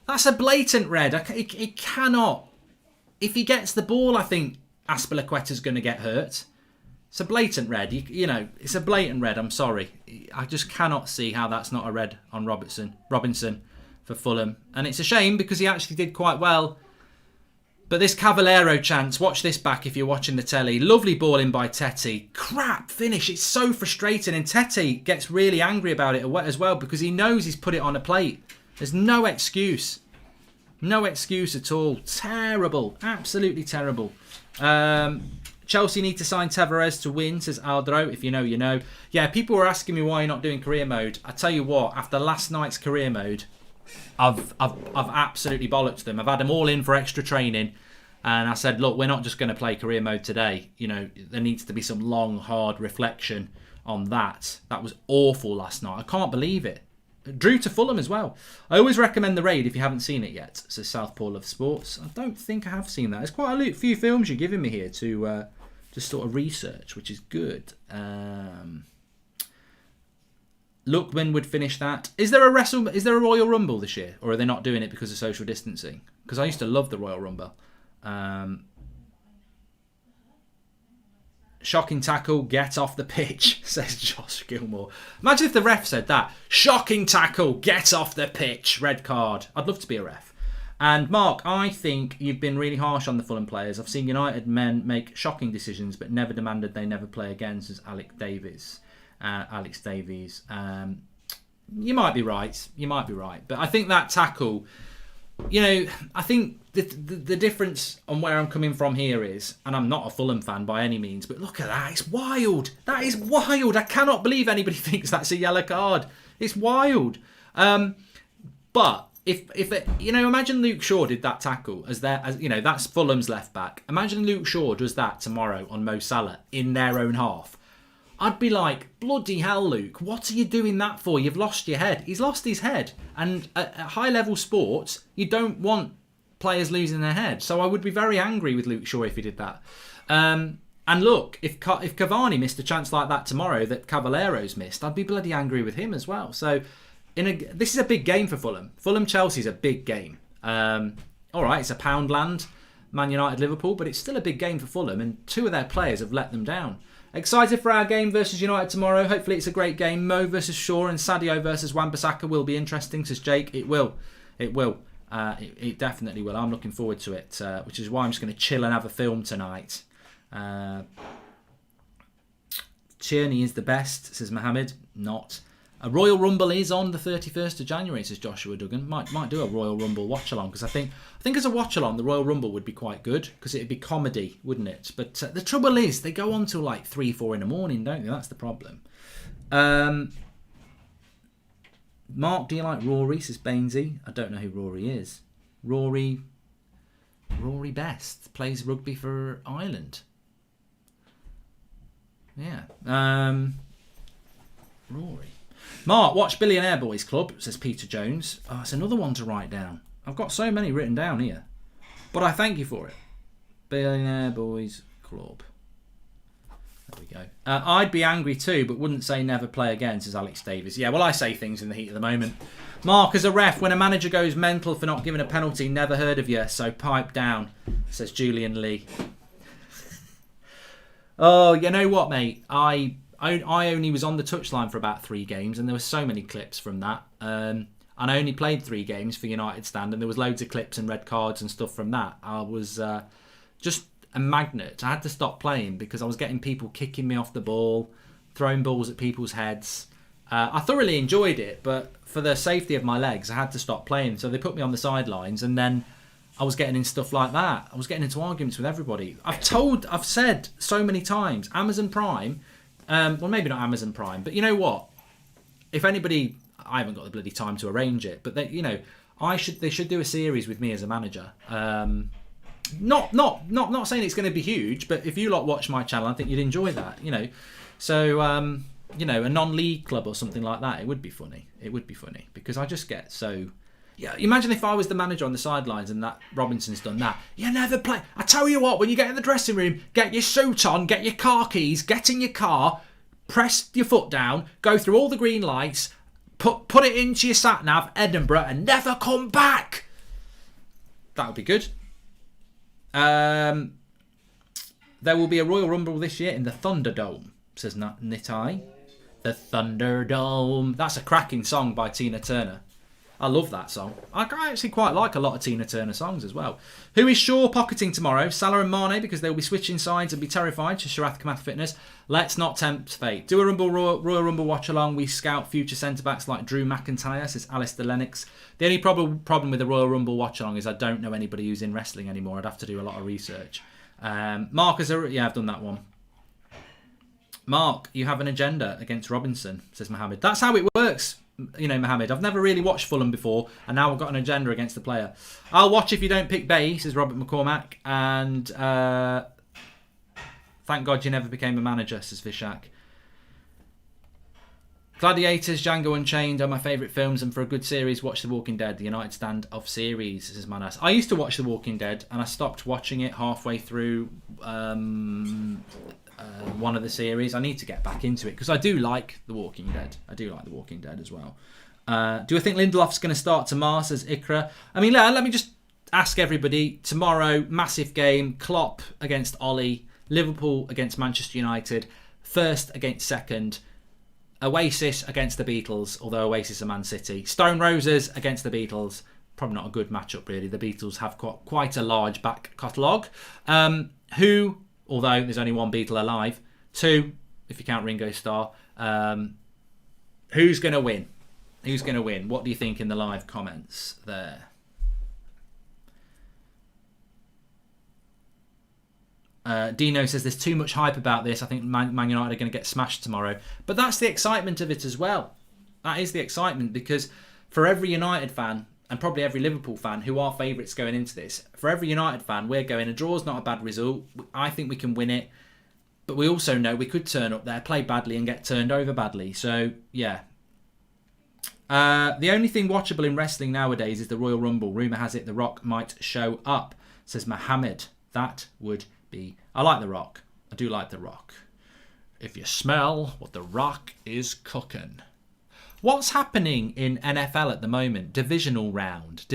That's a blatant red. It cannot... If he gets the ball, I think Aspilicueta's going to get hurt. It's a blatant red. It's a blatant red. I'm sorry. I just cannot see how that's not a red on Robinson for Fulham. And it's a shame because he actually did quite well. But this Cavallero chance, watch this back if you're watching the telly. Lovely ball in by Tete. Crap finish. It's so frustrating. And Tete gets really angry about it as well because he knows he's put it on a plate. There's no excuse. No excuse at all. Terrible. Absolutely terrible. Chelsea need to sign Tavares to win, says Aldro. If you know, you know. Yeah, people were asking me why you're not doing career mode. I tell you what, after last night's career mode, I've absolutely bollocked them. I've had them all in for extra training, and I said, look, we're not just going to play career mode today. There needs to be some long, hard reflection on that. That was awful last night. I can't believe it. Drew to Fulham as well. I always recommend The Raid if you haven't seen it yet, says Southpaw Love Sports. I don't think I have seen that. There's quite a few films you're giving me here to just sort of research, which is good. Lookman would finish that. Is there a Royal Rumble this year, or are they not doing it because of social distancing? Because I used to love the Royal Rumble. Shocking tackle, get off the pitch, says Josh Gilmore. Imagine if the ref said that. Shocking tackle, get off the pitch, red card. I'd love to be a ref. And Mark, I think you've been really harsh on the Fulham players. I've seen United men make shocking decisions, but never demanded they never play again, says Alex Davies. You might be right. But I think that tackle, I think the difference on where I'm coming from here is, and I'm not a Fulham fan by any means, but look at that. It's wild. That is wild. I cannot believe anybody thinks that's a yellow card. It's wild. But imagine Luke Shaw did that tackle that's Fulham's left back. Imagine Luke Shaw does that tomorrow on Mo Salah in their own half. I'd be like, bloody hell, Luke, what are you doing that for? You've lost your head. He's lost his head. And at high-level sports, you don't want players losing their head. So I would be very angry with Luke Shaw if he did that. And look, if Cavani missed a chance like that tomorrow that Cavallero's missed, I'd be bloody angry with him as well. So this is a big game for Fulham. Fulham-Chelsea's a big game. All right, it's a Poundland, Man United-Liverpool, but it's still a big game for Fulham, and two of their players have let them down. Excited for our game versus United tomorrow. Hopefully it's a great game. Mo versus Shaw and Sadio versus Wan-Bissaka will be interesting, says Jake. It will. It definitely will. I'm looking forward to it, which is why I'm just going to chill and have a film tonight. Tierney is the best, says Mohammed. Not. A Royal Rumble is on the 31st of January, says Joshua Duggan. Might do a Royal Rumble watch-along, because I think as a watch-along, the Royal Rumble would be quite good, because it'd be comedy, wouldn't it? But the trouble is, they go on till like 3, 4 in the morning, don't they? That's the problem. Mark, do you like Rory, says Bainesy? I don't know who Rory is. Rory Best plays rugby for Ireland. Yeah. Rory. Mark, watch Billionaire Boys Club, says Peter Jones. Oh, it's another one to write down. I've got so many written down here. But I thank you for it. Billionaire Boys Club. There we go. I'd be angry too, but wouldn't say never play again, says Alex Davis. Yeah, well, I say things in the heat of the moment. Mark, as a ref, when a manager goes mental for not giving a penalty, never heard of you, so pipe down, says Julian Lee. Oh, you know what, mate? I only was on the touchline for about 3 games, and there were so many clips from that. And I only played 3 games for United Stand, and there was loads of clips and red cards and stuff from that. I was just a magnet. I had to stop playing because I was getting people kicking me off the ball, throwing balls at people's heads. I thoroughly enjoyed it, but for the safety of my legs, I had to stop playing. So they put me on the sidelines, and then I was getting in stuff like that. I was getting into arguments with everybody. I've said so many times, Amazon Prime. Well, maybe not Amazon Prime, but you know what? If anybody, I haven't got the bloody time to arrange it, but they should do a series with me as a manager. Not saying it's going to be huge, but if you lot watch my channel, I think you'd enjoy that. So a non-league club or something like that, it would be funny. It would be funny because I just get so. Yeah, imagine if I was the manager on the sidelines and that Robinson's done that. You never play. I tell you what, when you get in the dressing room, get your suit on, get your car keys, get in your car, press your foot down, go through all the green lights, put it into your sat-nav, Edinburgh, and never come back. That would be good. There will be a Royal Rumble this year in the Thunderdome, says Nitai. The Thunderdome. That's a cracking song by Tina Turner. I love that song. I actually quite like a lot of Tina Turner songs as well. Who is Shaw pocketing tomorrow? Salah and Mane, because they'll be switching sides and be terrified, to Sharath Kamath Fitness. Let's not tempt fate. Do a Royal Rumble watch along. We scout future centre-backs like Drew McIntyre, says Alistair Lennox. The only problem with the Royal Rumble watch along is I don't know anybody who's in wrestling anymore. I'd have to do a lot of research. Mark, yeah, I've done that one. Mark, you have an agenda against Robinson, says Mohammed. That's how it works. Mohammed, I've never really watched Fulham before, and now I've got an agenda against the player. I'll watch if you don't pick Bay, says Robert McCormack, and thank God you never became a manager, says Vishak. Gladiators, Django Unchained are my favourite films, and for a good series, watch The Walking Dead, the United Stand of series, says Manas. I used to watch The Walking Dead, and I stopped watching it halfway through one of the series. I need to get back into it because I do like The Walking Dead. I do like The Walking Dead as well. Do I think Lindelof's going to start tomorrow, says Ikra? I mean, let me just ask everybody. Tomorrow, massive game. Klopp against Ollie. Liverpool against Manchester United. First against second. Oasis against the Beatles, although Oasis are Man City. Stone Roses against the Beatles. Probably not a good matchup, really. The Beatles have quite a large back catalogue. Who... Although there's only one Beatle alive. 2, if you count Ringo Starr. Who's going to win? Who's going to win? What do you think in the live comments there? Dino says there's too much hype about this. I think Man United are going to get smashed tomorrow. But that's the excitement of it as well. That is the excitement because for every United fan, and probably every Liverpool fan who are favourites going into this. For every United fan, we're going, a draw's not a bad result. I think we can win it. But we also know we could turn up there, play badly and get turned over badly. So, yeah. The only thing watchable in wrestling nowadays is the Royal Rumble. Rumour has it The Rock might show up, says Mohammed. That would be... I like The Rock. I do like The Rock. If you smell what The Rock is cooking. What's happening in NFL at the moment? Divisional round.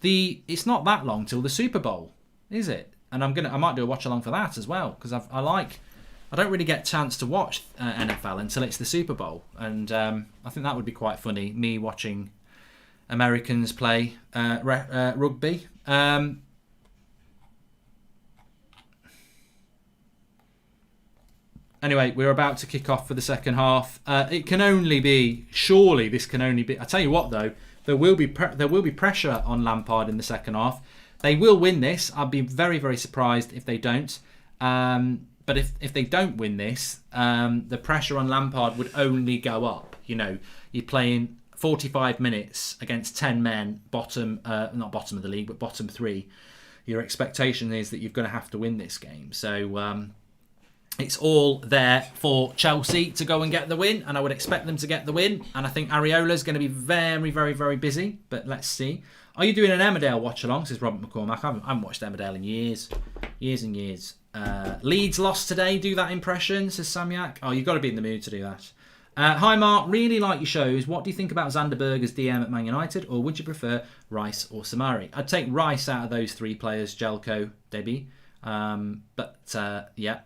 It's not that long till the Super Bowl, is it? And I might do a watch along for that as well, because I don't really get a chance to watch NFL until it's the Super Bowl, and I think that would be quite funny. Me watching Americans play rugby. Anyway, we're about to kick off for the second half. It can only be, surely this can only be. I tell you what, though, there will be pressure on Lampard in the second half. They will win this. I'd be very, very surprised if they don't. But if they don't win this, the pressure on Lampard would only go up. You know, you're playing 45 minutes against 10 men, not bottom of the league, but bottom 3. Your expectation is that you're going to have to win this game. So it's all there for Chelsea to go and get the win, and I would expect them to get the win. And I think Areola's going to be very, very, very busy, but let's see. Are you doing an Emmerdale watch-along, says Robert McCormack? I haven't watched Emmerdale in years and years. Leeds lost today, do that impression, says Samyak. Oh, you've got to be in the mood to do that. Hi, Mark. Really like your shows. What do you think about Xander Berger's DM at Man United, or would you prefer Rice or Samari? I'd take Rice out of those 3 players, Jelko, Debbie. Yeah.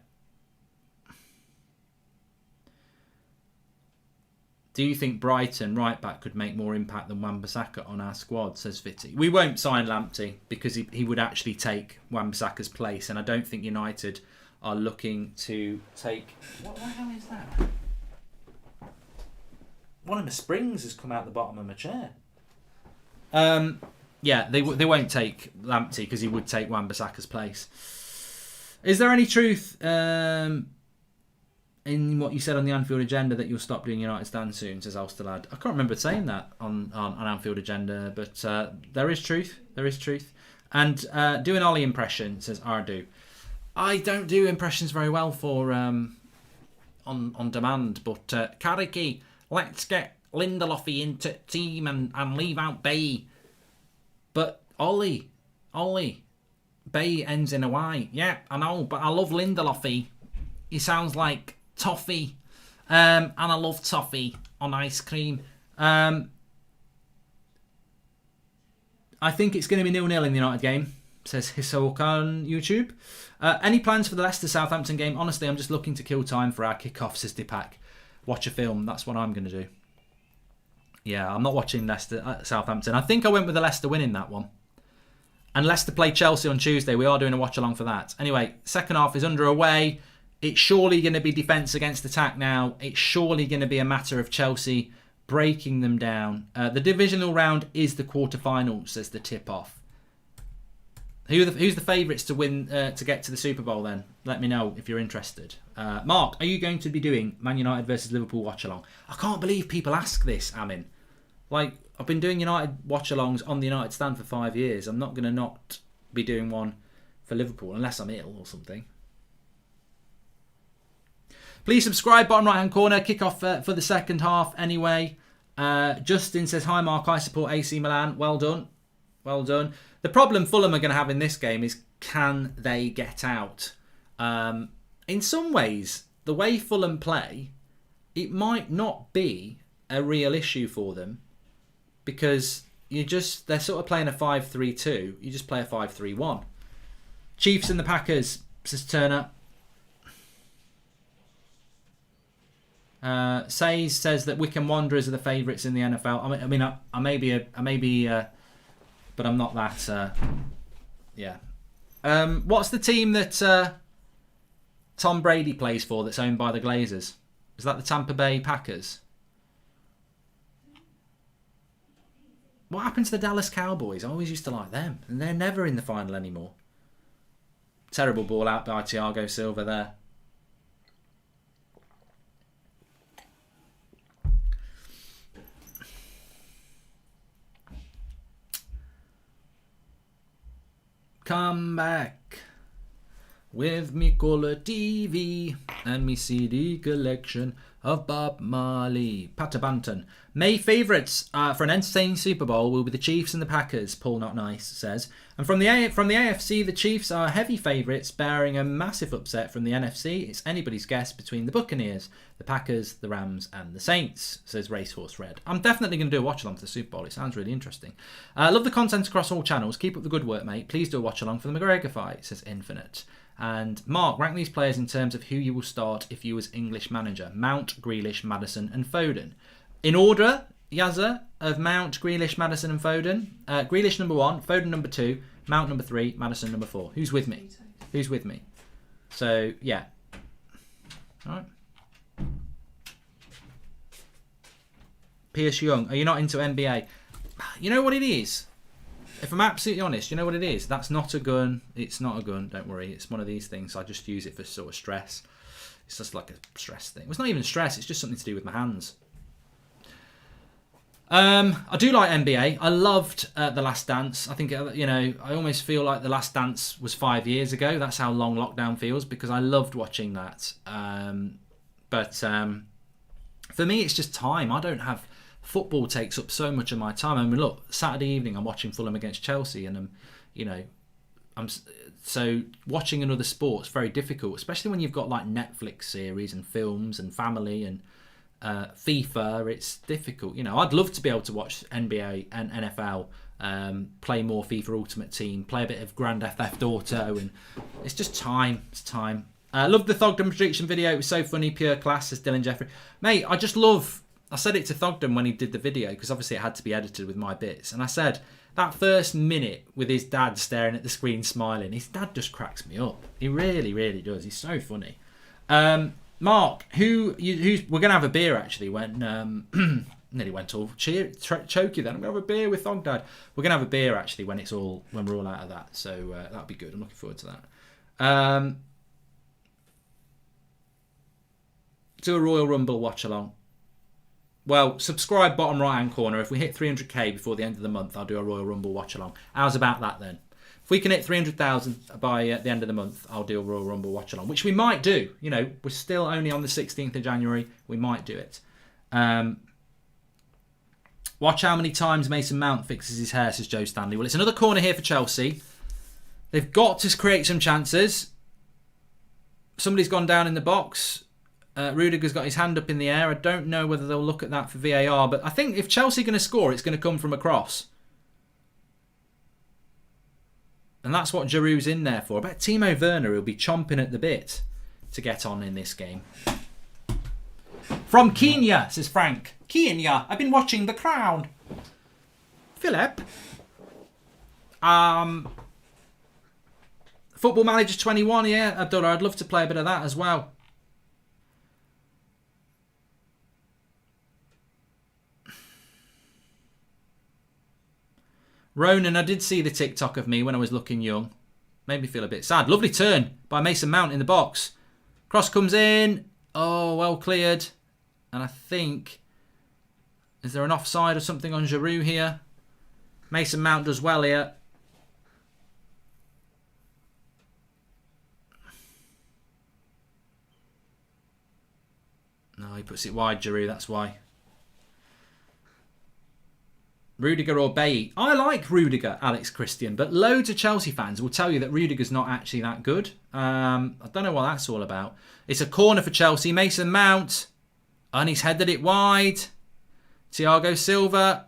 Do you think Brighton right back could make more impact than Wan-Bissaka on our squad, says Fitty? We won't sign Lamptey because he would actually take Wan-Bissaka's place, and I don't think United are looking to take... What the hell is that? One of the springs has come out the bottom of my chair. Yeah, they won't take Lamptey because he would take Wan-Bissaka's place. Is there any truth... in what you said on the Anfield Agenda that you'll stop doing United Stand soon, says Alsterlad. I can't remember saying that on Anfield Agenda, but there is truth. There is truth. And do an Ollie impression, says Ardu. I don't do impressions very well for on demand, but Kariki, let's get Lindelofy into team and leave out Bay. But Ollie, Bay ends in a Y. Yeah, I know, but I love Lindelofy. He sounds like toffee, and I love toffee on ice cream. I think it's going to be 0-0 in the United game, says Hisoka on YouTube. Any plans for the Leicester-Southampton game? Honestly, I'm just looking to kill time for our kick-off, says Dipak. Watch a film, that's what I'm going to do. Yeah, I'm not watching Leicester-Southampton. I think I went with the Leicester winning that one. And Leicester play Chelsea on Tuesday. We are doing a watch-along for that. Anyway, second half is underway. It's surely going to be defence against attack now. It's surely going to be a matter of Chelsea breaking them down. The divisional round is the quarterfinals, says the tip-off. Who's the favourites to win to get to the Super Bowl then? Let me know if you're interested. Mark, are you going to be doing Man United versus Liverpool watch-along? I can't believe people ask this, Amin. Like, I've been doing United watch-alongs on the United stand for 5 years. I'm not going to not be doing one for Liverpool unless I'm ill or something. Please subscribe, bottom right hand corner. Kick off for the second half anyway. Justin says, hi Mark, I support AC Milan. Well done. Well done. The problem Fulham are going to have in this game is, can they get out? In some ways, the way Fulham play, it might not be a real issue for them, because they're sort of playing a 5-3-2. You just play a 5-3-1. Chiefs and the Packers, says Turner. Says that Wycombe Wanderers are the favourites in the NFL. I mean, I may be, but I'm not that. Yeah. What's the team that Tom Brady plays for that's owned by the Glazers? Is that the Tampa Bay Packers? What happened to the Dallas Cowboys? I always used to like them, and they're never in the final anymore. Terrible ball out by Thiago Silva there. come back with me colour TV and me CD collection of Bob Marley. Patabanton. May favourites for an entertaining Super Bowl will be the Chiefs and the Packers, Paul Not Nice says. And from the AFC, the Chiefs are heavy favourites, bearing a massive upset from the NFC. It's anybody's guess between the Buccaneers, the Packers, the Rams and the Saints, says Racehorse Red. I'm definitely going to do a watch-along for the Super Bowl. It sounds really interesting. Love the content across all channels. Keep up the good work, mate. Please do a watch-along for the McGregor fight, says Infinite. And Mark, rank these players in terms of who you will start if you was English manager. Mount, Grealish, Maddison and Foden. In order, Yazza, of Mount, Grealish, Maddison and Foden. Grealish number 1, Foden number 2, Mount number 3, Maddison number 4. Who's with me? Who's with me? So, yeah. All right. Pierce Young, are you not into NBA? You know what it is? If I'm absolutely honest, you know what it is? That's not a gun. It's not a gun, don't worry. It's one of these things. I just use it for sort of stress. It's just like a stress thing. It's not even stress. It's just something to do with my hands. I do like NBA. I loved The Last Dance. I think, I almost feel like The Last Dance was 5 years ago. That's how long lockdown feels because I loved watching that. But for me, it's just time. I don't have... Football takes up so much of my time. I mean, look, Saturday evening I'm watching Fulham against Chelsea, and so watching another sport's very difficult, especially when you've got like Netflix series and films and family and FIFA. It's difficult. I'd love to be able to watch NBA and NFL, play more FIFA Ultimate Team, play a bit of Grand Theft Auto, and it's just time. It's time. Loved the Thogdom prediction video. It was so funny, pure class, says Dylan Jeffrey. Mate, I just love... I said it to Thogdom when he did the video, because obviously it had to be edited with my bits. And I said, that first minute with his dad staring at the screen smiling, his dad just cracks me up. He really, really does. He's so funny. Mark, we're going to have a beer actually when... nearly went all choky then. I'm going to have a beer with Thogdad. We're going to have a beer actually when we're all out of that. So that'll be good. I'm looking forward to that. Do a Royal Rumble watch along. Well, subscribe bottom right hand corner. If we hit 300k before the end of the month, I'll do a Royal Rumble watch along. How's about that then? If we can hit 300,000 by the end of the month, I'll do a Royal Rumble watch along, which we might do. We're still only on the 16th of January. We might do it. Watch how many times Mason Mount fixes his hair, says Joe Stanley. Well, it's another corner here for Chelsea. They've got to create some chances. Somebody's gone down in the box. Rudiger's got his hand up in the air. I don't know whether they'll look at that for VAR, but I think if Chelsea are going to score, it's going to come from a cross. And that's what Giroud's in there for. I bet Timo Werner will be chomping at the bit to get on in this game. From Kenya, says Frank. Kenya, I've been watching The Crown. Philip. Football Manager 21, yeah, Abdullah. I'd love to play a bit of that as well. Ronan, I did see the TikTok of me when I was looking young. Made me feel a bit sad. Lovely turn by Mason Mount in the box. Cross comes in. Oh, well cleared. And I think... Is there an offside or something on Giroud here? Mason Mount does well here. No, he puts it wide, Giroud. That's why. Rudiger or Bailly. I like Rudiger, Alex Christian, but loads of Chelsea fans will tell you that Rudiger's not actually that good. I don't know what that's all about. It's a corner for Chelsea. Mason Mount. And he's headed it wide. Thiago Silva.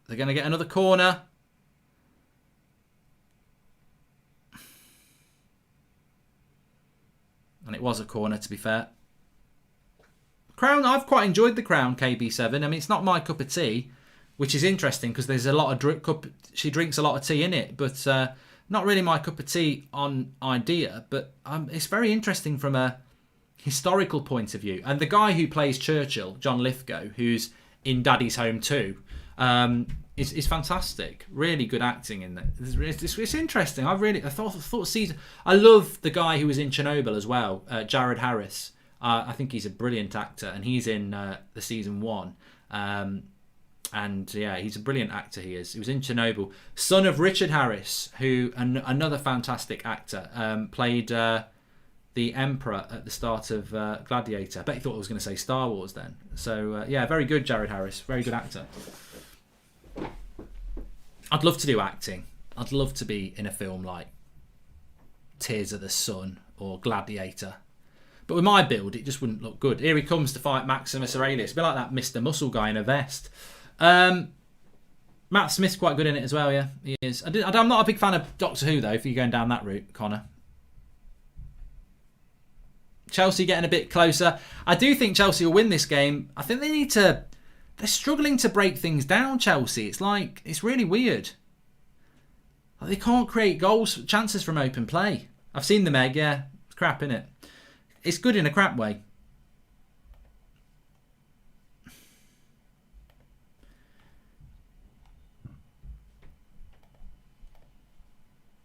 They're going to get another corner. And it was a corner, to be fair. Crown, I've quite enjoyed the Crown, KB7. I mean, it's not my cup of tea. Which is interesting because there's a lot of she drinks a lot of tea in it, but not really my cup of tea on idea. But it's very interesting from a historical point of view. And the guy who plays Churchill, John Lithgow, who's in Daddy's Home too, is fantastic. Really good acting in that. It's interesting. I thought season. I love the guy who was in Chernobyl as well, Jared Harris. I think he's a brilliant actor, and he's in the season 1. And yeah, he's a brilliant actor. He is. He was in Chernobyl. Son of Richard Harris, who another fantastic actor, played the Emperor at the start of Gladiator. I bet he thought I was going to say Star Wars then. So yeah, very good, Jared Harris. Very good actor. I'd love to do acting. I'd love to be in a film like Tears of the Sun or Gladiator. But with my build, it just wouldn't look good. Here he comes to fight Maximus Aurelius. A bit like that Mr. Muscle guy in a vest. Matt Smith's quite good in it as well, yeah. He is. I'm not a big fan of Doctor Who, though, if you're going down that route, Connor. Chelsea getting a bit closer. I do think Chelsea will win this game. I think they need to... They're struggling to break things down, Chelsea. It's really weird. They can't create goals, chances from open play. I've seen them, Egg, yeah. It's crap, innit? It's good in a crap way.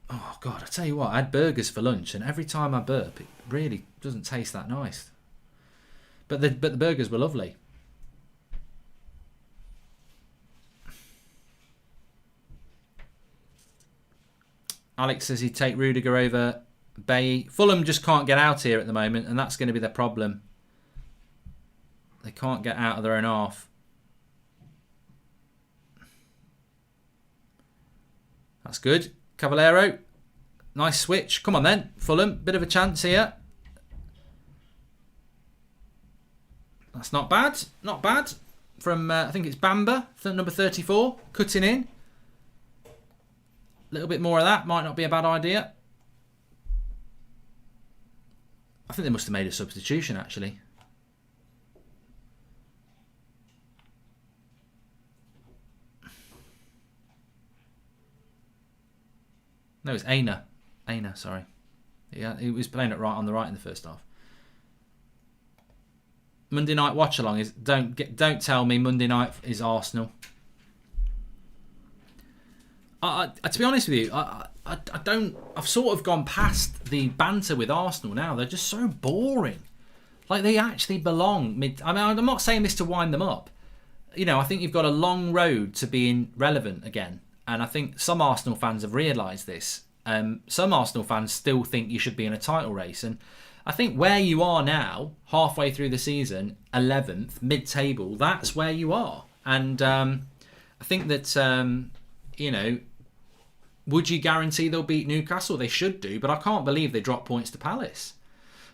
Oh, God, I tell you what, I had burgers for lunch, and every time I burp, it really doesn't taste that nice. But the burgers were lovely. Alex says he'd take Rudiger over Bailly. Fulham just can't get out here at the moment, and that's going to be the problem. They can't get out of their own half. That's good. Cavallero. Nice switch. Come on then, Fulham. Bit of a chance here. That's not bad. Not bad. From, I think it's Bamba, number 34. Cutting in. A little bit more of that. Might not be a bad idea. I think they must have made a substitution, actually. No, it's Aina. Aina, sorry. Yeah, he was playing it right on the right in the first half. Monday night watch along is don't tell me Monday night is Arsenal. To be honest with you, I've sort of gone past the banter with Arsenal now. They're just so boring. Like, they actually belong I mean, I'm not saying this to wind them up. You know, I think you've got a long road to being relevant again. And I think some Arsenal fans have realised this. Some Arsenal fans still think you should be in a title race. And I think where you are now, halfway through the season, 11th, mid-table, that's where you are. And I think that, you know, would you guarantee they'll beat Newcastle? They should do, but I can't believe they dropped points to Palace.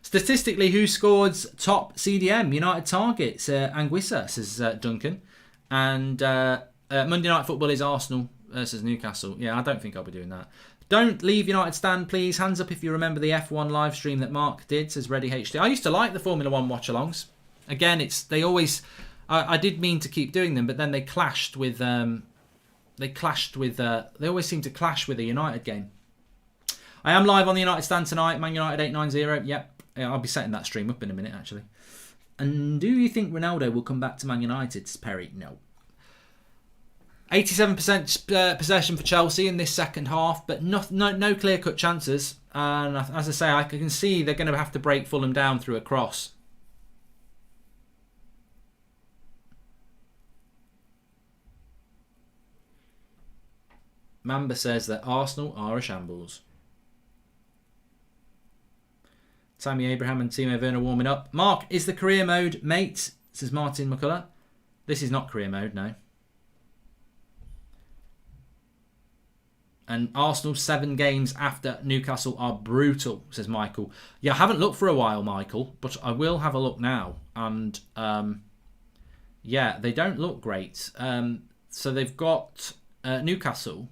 Statistically, who scored top CDM? United targets, Anguissa, says Duncan. And Monday Night Football is Arsenal versus Newcastle. Yeah, I don't think I'll be doing that. Don't leave United Stand, please. Hands up if you remember the F1 live stream that Mark did, says Ready HD. I used to like the Formula 1 watch-alongs. Again, they always... I did mean to keep doing them, but then they clashed with... They always seem to clash with a United game. I am live on the United Stand tonight. Man United 890. Yep. I'll be setting that stream up in a minute, actually. And do you think Ronaldo will come back to Man United? Perry? No. 87% possession for Chelsea in this second half, but no clear-cut chances. And as I say, I can see they're going to have to break Fulham down through a cross. Mamba says that Arsenal are a shambles. Tammy Abraham and Timo Werner warming up. Mark, is the career mode, mate? Says Martin McCullough. This is not career mode, no. And Arsenal's 7 games after Newcastle are brutal, says Michael. Yeah, I haven't looked for a while, Michael, but I will have a look now. And, yeah, they don't look great. So they've got Newcastle.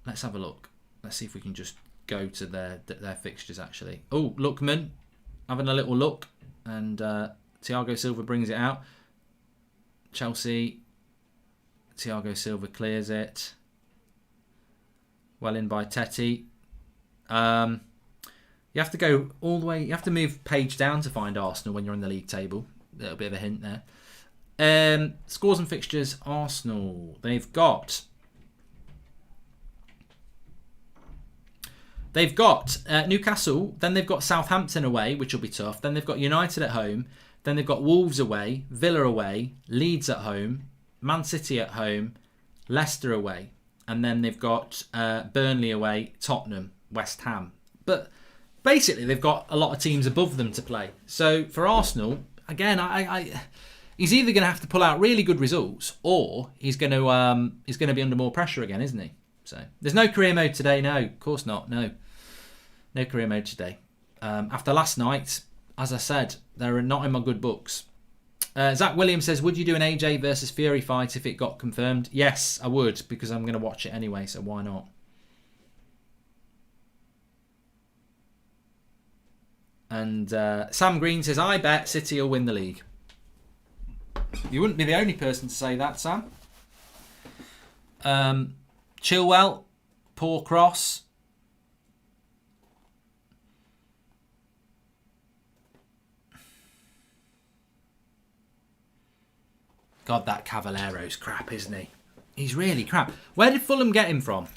Let's have a look. Let's see if we can just go to their fixtures, actually. Oh, Lookman, having a little look. And Thiago Silva brings it out. Chelsea. Thiago Silva clears it. Well in by Tetty. You have to go all the way. You have to move page down to find Arsenal when you're in the league table. A little bit of a hint there. Scores and fixtures. Arsenal. They've got Newcastle. Then they've got Southampton away, which will be tough. Then they've got United at home. Then they've got Wolves away, Villa away, Leeds at home, Man City at home, Leicester away, and then they've got Burnley away, Tottenham, West Ham. But basically, they've got a lot of teams above them to play. So for Arsenal, again, he's either going to have to pull out really good results, or he's going to be under more pressure again, isn't he? So there's no career mode today. No, of course not. No career mode today. After last night, as I said, they're not in my good books. Zach Williams says, would you do an AJ versus Fury fight if it got confirmed? Yes, I would, because I'm going to watch it anyway, so why not? And Sam Green says, I bet City will win the league. You wouldn't be the only person to say that, Sam. Chilwell, poor cross. God, that Cavallero's crap, isn't he? He's really crap. Where did Fulham get him from?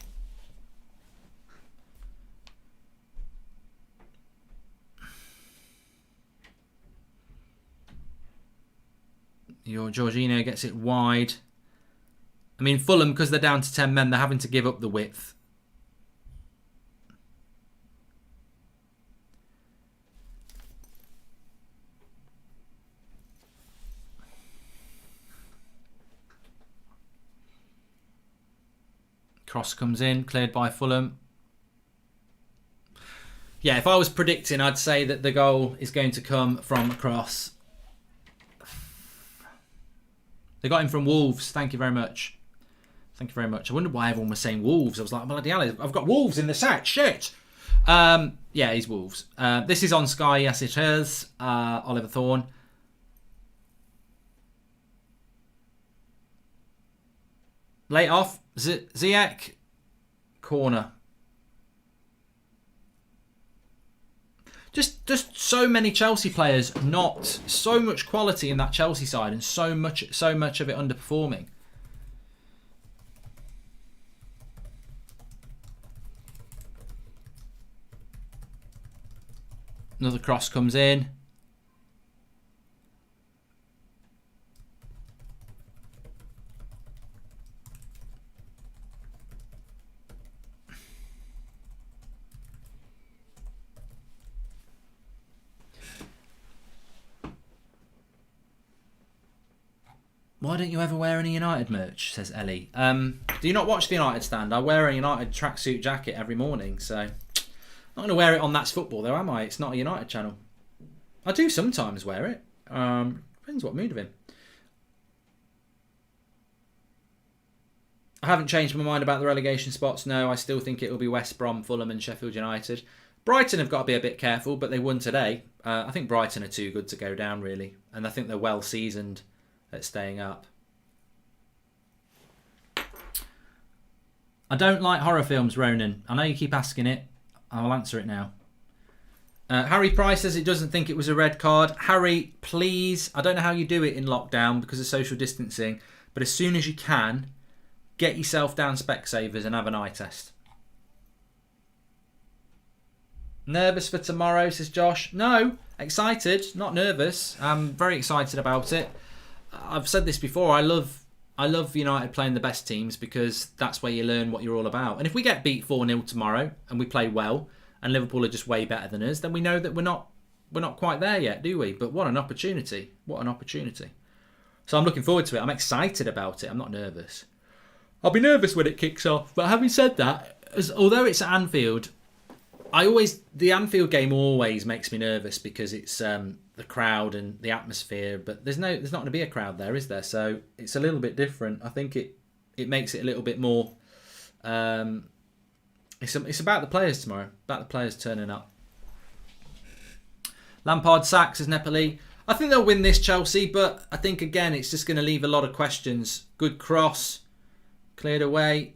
Your Jorginho gets it wide. I mean, Fulham, because they're down to 10 men, they're having to give up the width. Cross comes in, cleared by Fulham. Yeah, if I was predicting, I'd say that the goal is going to come from a cross. They got him from Wolves. Thank you very much. Thank you very much. I wondered why everyone was saying Wolves. I was like, bloody hell, I've got Wolves in the set. Shit. Yeah, he's Wolves. This is on Sky. Yes, it is. Oliver Thorne. Late off. Ziyech. Corner. Just so many Chelsea players, not so much quality in that Chelsea side, and so much of it underperforming. Another cross comes in. Why don't you ever wear any United merch, says Ellie. Do you not watch the United stand? I wear a United tracksuit jacket every morning, so... I'm not going to wear it on That's Football, though, am I? It's not a United channel. I do sometimes wear it. Depends what mood I'm in. I haven't changed my mind about the relegation spots. No, I still think it will be West Brom, Fulham and Sheffield United. Brighton have got to be a bit careful, but they won today. I think Brighton are too good to go down, really. And I think they're well seasoned at staying up. I don't like horror films, Ronan. I know you keep asking it. I'll answer it now. Harry Price says it doesn't think it was a red card. Harry, please. I don't know how you do it in lockdown because of social distancing, but as soon as you can, get yourself down Specsavers and have an eye test. Nervous for tomorrow, says Josh. No, excited, not nervous. I'm very excited about it. I've said this before. I love United playing the best teams because that's where you learn what you're all about. And if we get beat 4-0 tomorrow and we play well and Liverpool are just way better than us, then we know that we're not quite there yet, do we? But what an opportunity. What an opportunity. So I'm looking forward to it. I'm excited about it. I'm not nervous. I'll be nervous when it kicks off. But having said that, although it's at Anfield, the Anfield game always makes me nervous because it's the crowd and the atmosphere, but there's not going to be a crowd there, is there? So it's a little bit different. I think it makes it a little bit more. It's about the players tomorrow, about the players turning up. Lampard sacks as Nepali. I think they'll win this, Chelsea, but I think again it's just going to leave a lot of questions. Good cross, cleared away.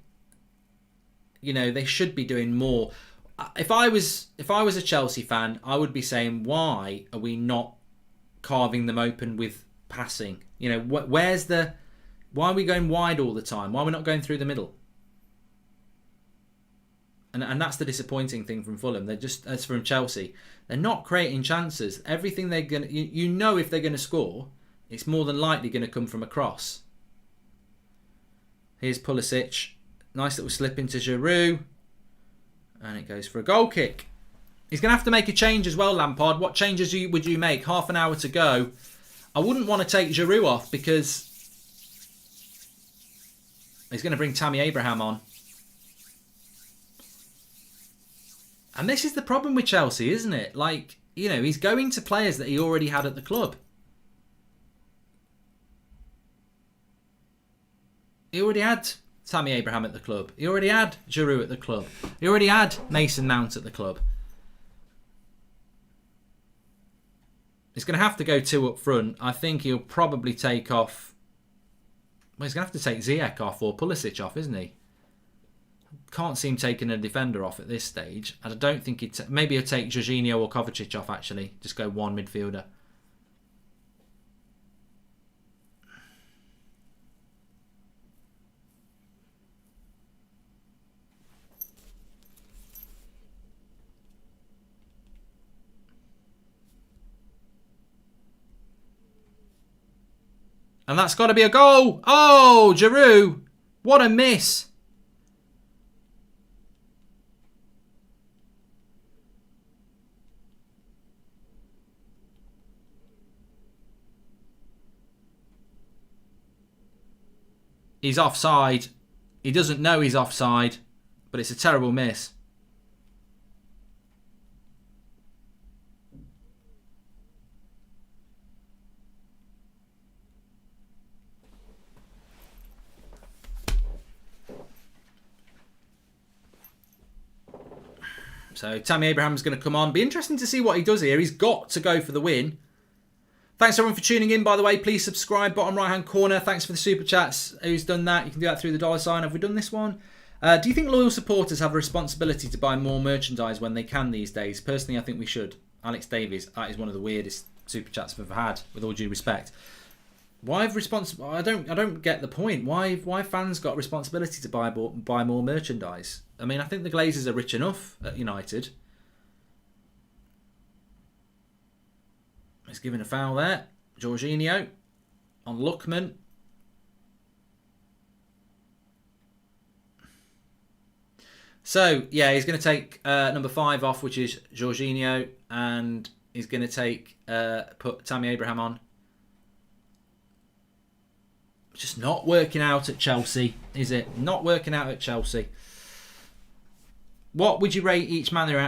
You know, they should be doing more. If I was a Chelsea fan, I would be saying, why are we not carving them open with passing? You know, why are we going wide all the time? Why are we not going through the middle? And that's the disappointing thing from Fulham. They're just, as from Chelsea, they're not creating chances. Everything they're gonna, you know, if they're going to score, it's more than likely going to come from a cross. Here's Pulisic. Nice little slip into Giroud. And it goes for a goal kick. He's going to have to make a change as well, Lampard. What changes would you make? Half an hour to go. I wouldn't want to take Giroud off because he's going to bring Tammy Abraham on. And this is the problem with Chelsea, isn't it? Like, you know, he's going to players that he already had at the club. He already had Tammy Abraham at the club. He already had Giroud at the club. He already had Mason Mount at the club. He's going to have to go 2 up front. I think he'll probably take off... Well, he's going to have to take Ziyech off or Pulisic off, isn't he? Can't see him taking a defender off at this stage. And I don't think he'd... Maybe he'll take Jorginho or Kovacic off, actually. Just go one midfielder. And that's got to be a goal. Oh, Giroud. What a miss. He's offside. He doesn't know he's offside, but it's a terrible miss. So Tammy Abraham's going to come on. Be interesting to see what he does here. He's got to go for the win. Thanks everyone for tuning in, by the way. Please subscribe, bottom right hand corner. Thanks for the super chats. Who's done that? You can do that through the $sign. Have we done this one? Do you think loyal supporters have a responsibility to buy more merchandise when they can these days? Personally, I think we should. Alex Davies, that is one of the weirdest super chats I've ever had, with all due respect. Why have I don't get the point. Why fans got responsibility to buy more merchandise? I mean, I think the Glazers are rich enough at United. He's given a foul there. Jorginho on Lookman. So, yeah, he's going to take number 5 off, which is Jorginho, and he's going to put Tammy Abraham on. Just not working out at Chelsea, is it? Not working out at Chelsea. What would you rate each manager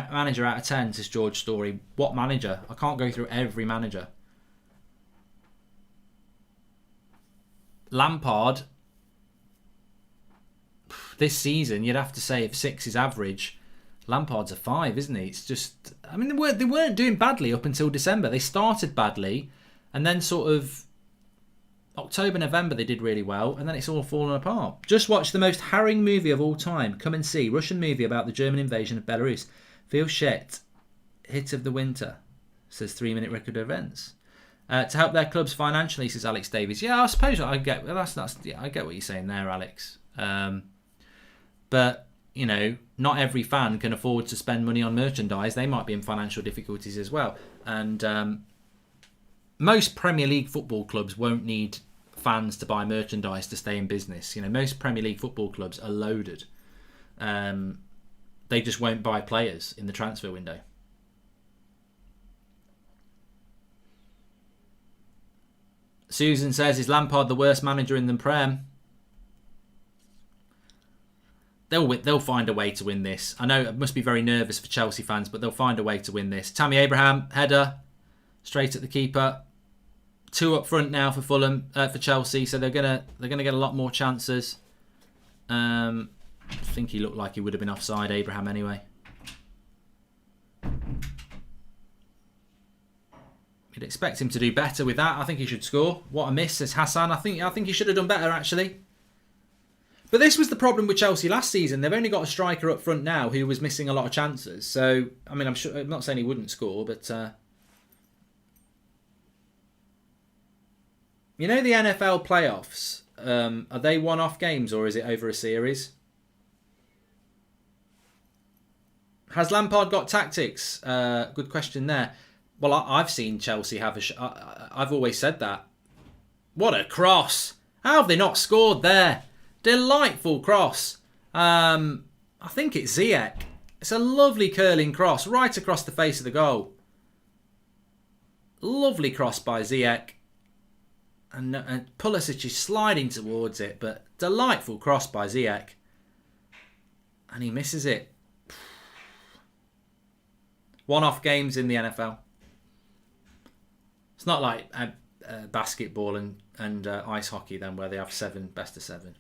out of 10, says George Story? What manager? I can't go through every manager. Lampard, this season, you'd have to say if 6 is average, Lampard's a 5, isn't he? It's just... I mean, they weren't doing badly up until December. They started badly, and then sort of... October, November, they did really well, and then it's all fallen apart. Just watched the most harrowing movie of all time. Come and see. Russian movie about the German invasion of Belarus. Feel shit. Hit of the winter, says 3-minute record of events. To help their clubs financially, says Alex Davies. Yeah, I suppose I get I get what you're saying there, Alex. But, you know, not every fan can afford to spend money on merchandise. They might be in financial difficulties as well. And most Premier League football clubs won't need fans to buy merchandise to stay in business. You know, most Premier League football clubs are loaded. They just won't buy players in the transfer window. Susan says, is Lampard the worst manager in the Prem? They'll find a way to win this. I know it must be very nervous for Chelsea fans, but they'll find a way to win this. Tammy Abraham, header, straight at the keeper. 2 up front now for Fulham, for Chelsea, so they're gonna get a lot more chances. I think he looked like he would have been offside, Abraham, anyway. You'd expect him to do better with that. I think he should score. What a miss, says Hassan. I think he should have done better, actually. But this was the problem with Chelsea last season. They've only got a striker up front now who was missing a lot of chances. So, I mean, I'm not saying he wouldn't score, but you know the NFL playoffs, are they one-off games or is it over a series? Has Lampard got tactics? Good question there. Well, I've seen Chelsea have I've always said that. What a cross. How have they not scored there? Delightful cross. I think it's Ziyech. It's a lovely curling cross right across the face of the goal. Lovely cross by Ziyech. And Pulisic is sliding towards it, but delightful cross by Ziyech. And he misses it. One-off games in the NFL. It's not like basketball and ice hockey then, where they have 7 best of 7.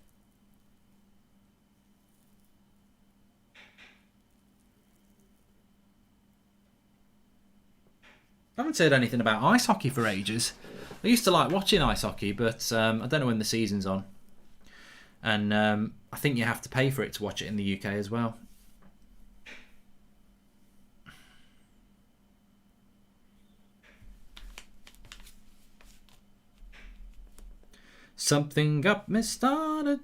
I haven't heard anything about ice hockey for ages. I used to like watching ice hockey, but I don't know when the season's on. And I think you have to pay for it to watch it in the UK as well. Something got me started.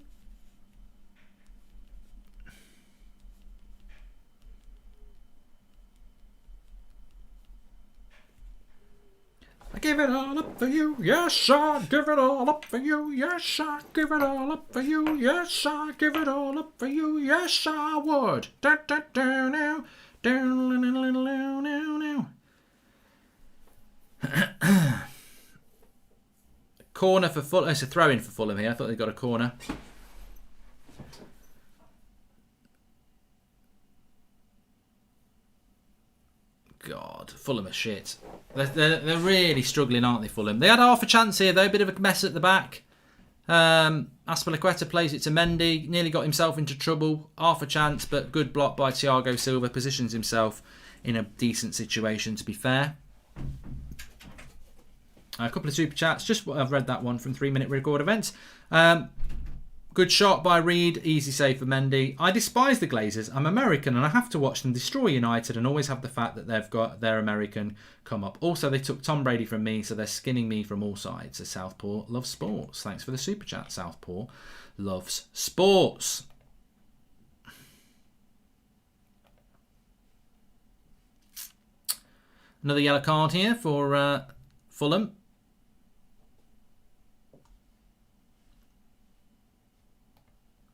I give it all up for you, yes, I give it all up for you, yes, I give it all up for you, yes, I give it all up for you, yes, I would. Da, da, da, now. Corner for Fulham. It's a throw-in for Fulham here. I thought they got a corner. God, Fulham are shit. They're really struggling, aren't they, Fulham? They had half a chance here, though. A bit of a mess at the back. Azpilicueta plays it to Mendy. Nearly got himself into trouble. Half a chance, but good block by Thiago Silva. Positions himself in a decent situation, to be fair. A couple of super chats. Just I've read that one from 3 Minute Record Events. Good shot by Reed. Easy save for Mendy. I despise the Glazers. I'm American and I have to watch them destroy United and always have the fact that they've got their American come up. Also, they took Tom Brady from me, so they're skinning me from all sides. So Southpaw loves sports. Thanks for the super chat, Southpaw loves sports. Another yellow card here for Fulham.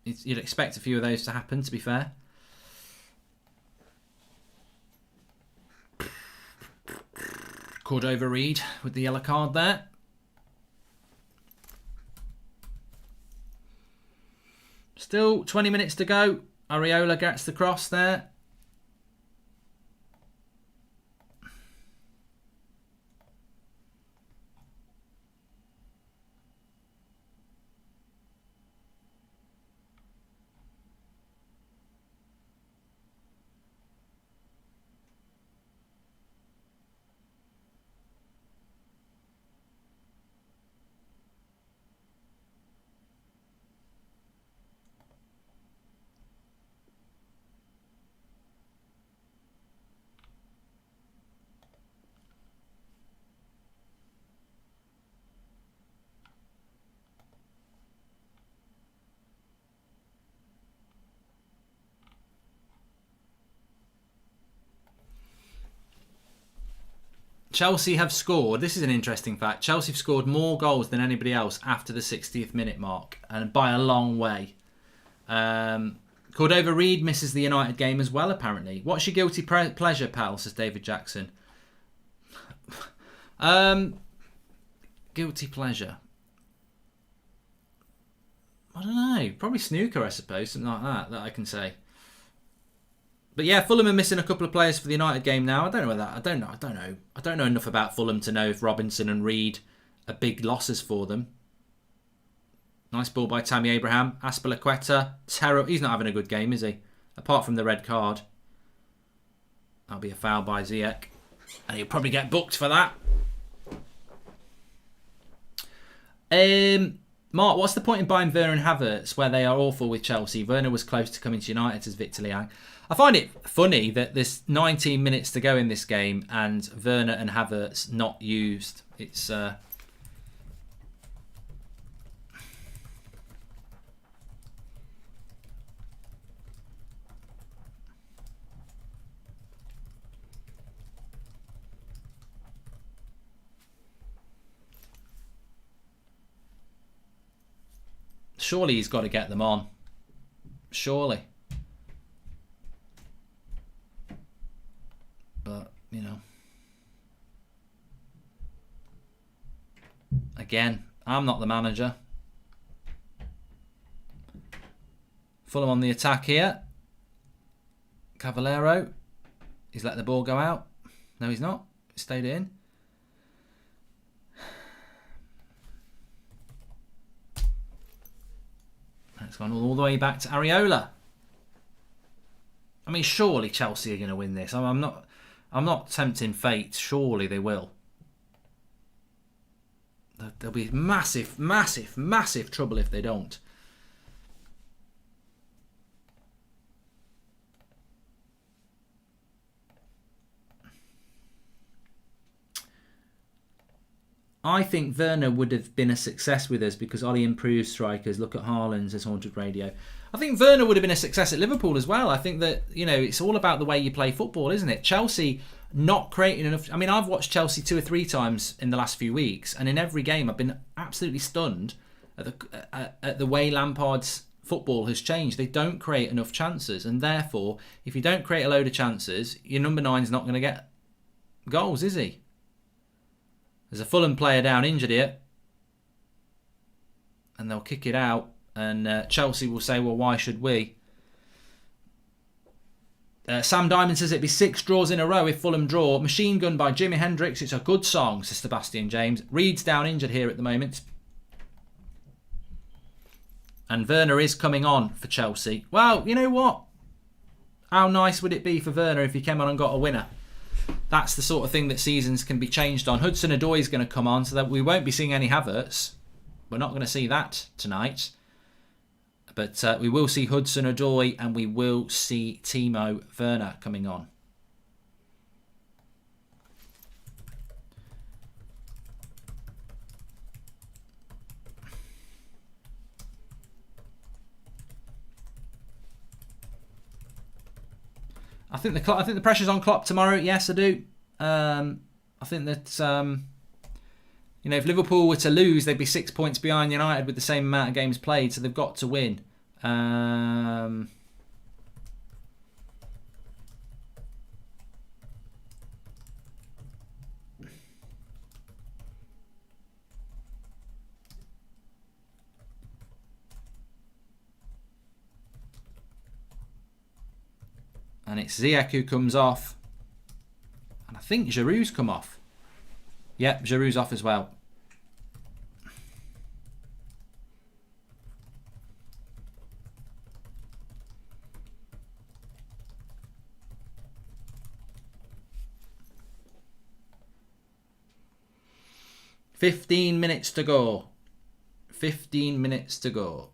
You'd expect a few of those to happen, to be fair. Cordova Reed with the yellow card there. Still 20 minutes to go. Areola gets the cross there. Chelsea have scored. This is an interesting fact. Chelsea have scored more goals than anybody else after the 60th minute mark, and by a long way. Cordova Reed misses the United game as well, apparently. What's your guilty pleasure, pal? Says David Jackson. Guilty pleasure. I don't know. Probably snooker, I suppose. Something like that I can say. But yeah, Fulham are missing a couple of players for the United game now. I don't know whether I don't know. I don't know enough about Fulham to know if Robinson and Reed are big losses for them. Nice ball by Tammy Abraham. Azpilicueta, terrible. He's not having a good game, is he? Apart from the red card. That'll be a foul by Ziyech. And he'll probably get booked for that. Mark, what's the point in buying Werner and Havertz where they are awful with Chelsea? Werner was close to coming to United, as Victor Liang. I find it funny that there's 19 minutes to go in this game and Werner and Havertz not used. It's Surely he's got to get them on. Surely. But, you know. Again, I'm not the manager. Fulham on the attack here. Cavallero. He's let the ball go out. No, he's not. He stayed in. It's gone all the way back to Areola. I mean, surely Chelsea are going to win this. I'm not tempting fate. Surely they will. There'll be massive, massive, massive trouble if they don't. I think Werner would have been a success with us because Ollie improves strikers. Look at Haaland's as Haunted Radio. I think Werner would have been a success at Liverpool as well. I think that, you know, it's all about the way you play football, isn't it? Chelsea not creating enough. I mean, I've watched Chelsea 2 or 3 times in the last few weeks, and in every game I've been absolutely stunned at the way Lampard's football has changed. They don't create enough chances, and therefore, if you don't create a load of chances, your number 9's not going to get goals, is he? There's a Fulham player down injured here. And they'll kick it out. And Chelsea will say, well, why should we? Sam Diamond says it'd be 6 draws in a row if Fulham draw. Machine Gun by Jimi Hendrix. It's a good song, says Sebastian James. Reed's down injured here at the moment. And Werner is coming on for Chelsea. Well, you know what? How nice would it be for Werner if he came on and got a winner? That's the sort of thing that seasons can be changed on. Hudson-Odoi is going to come on, so that we won't be seeing any Havertz. We're not going to see that tonight. But we will see Hudson-Odoi and we will see Timo Werner coming on. I think the pressure's on Klopp tomorrow. Yes, I do. I think that you know, if Liverpool were to lose, they'd be 6 points behind United with the same amount of games played. So they've got to win. And it's Ziyech who comes off. And I think Giroud's come off. Yep, Giroud's off as well. "15 minutes to go. 15 minutes to go."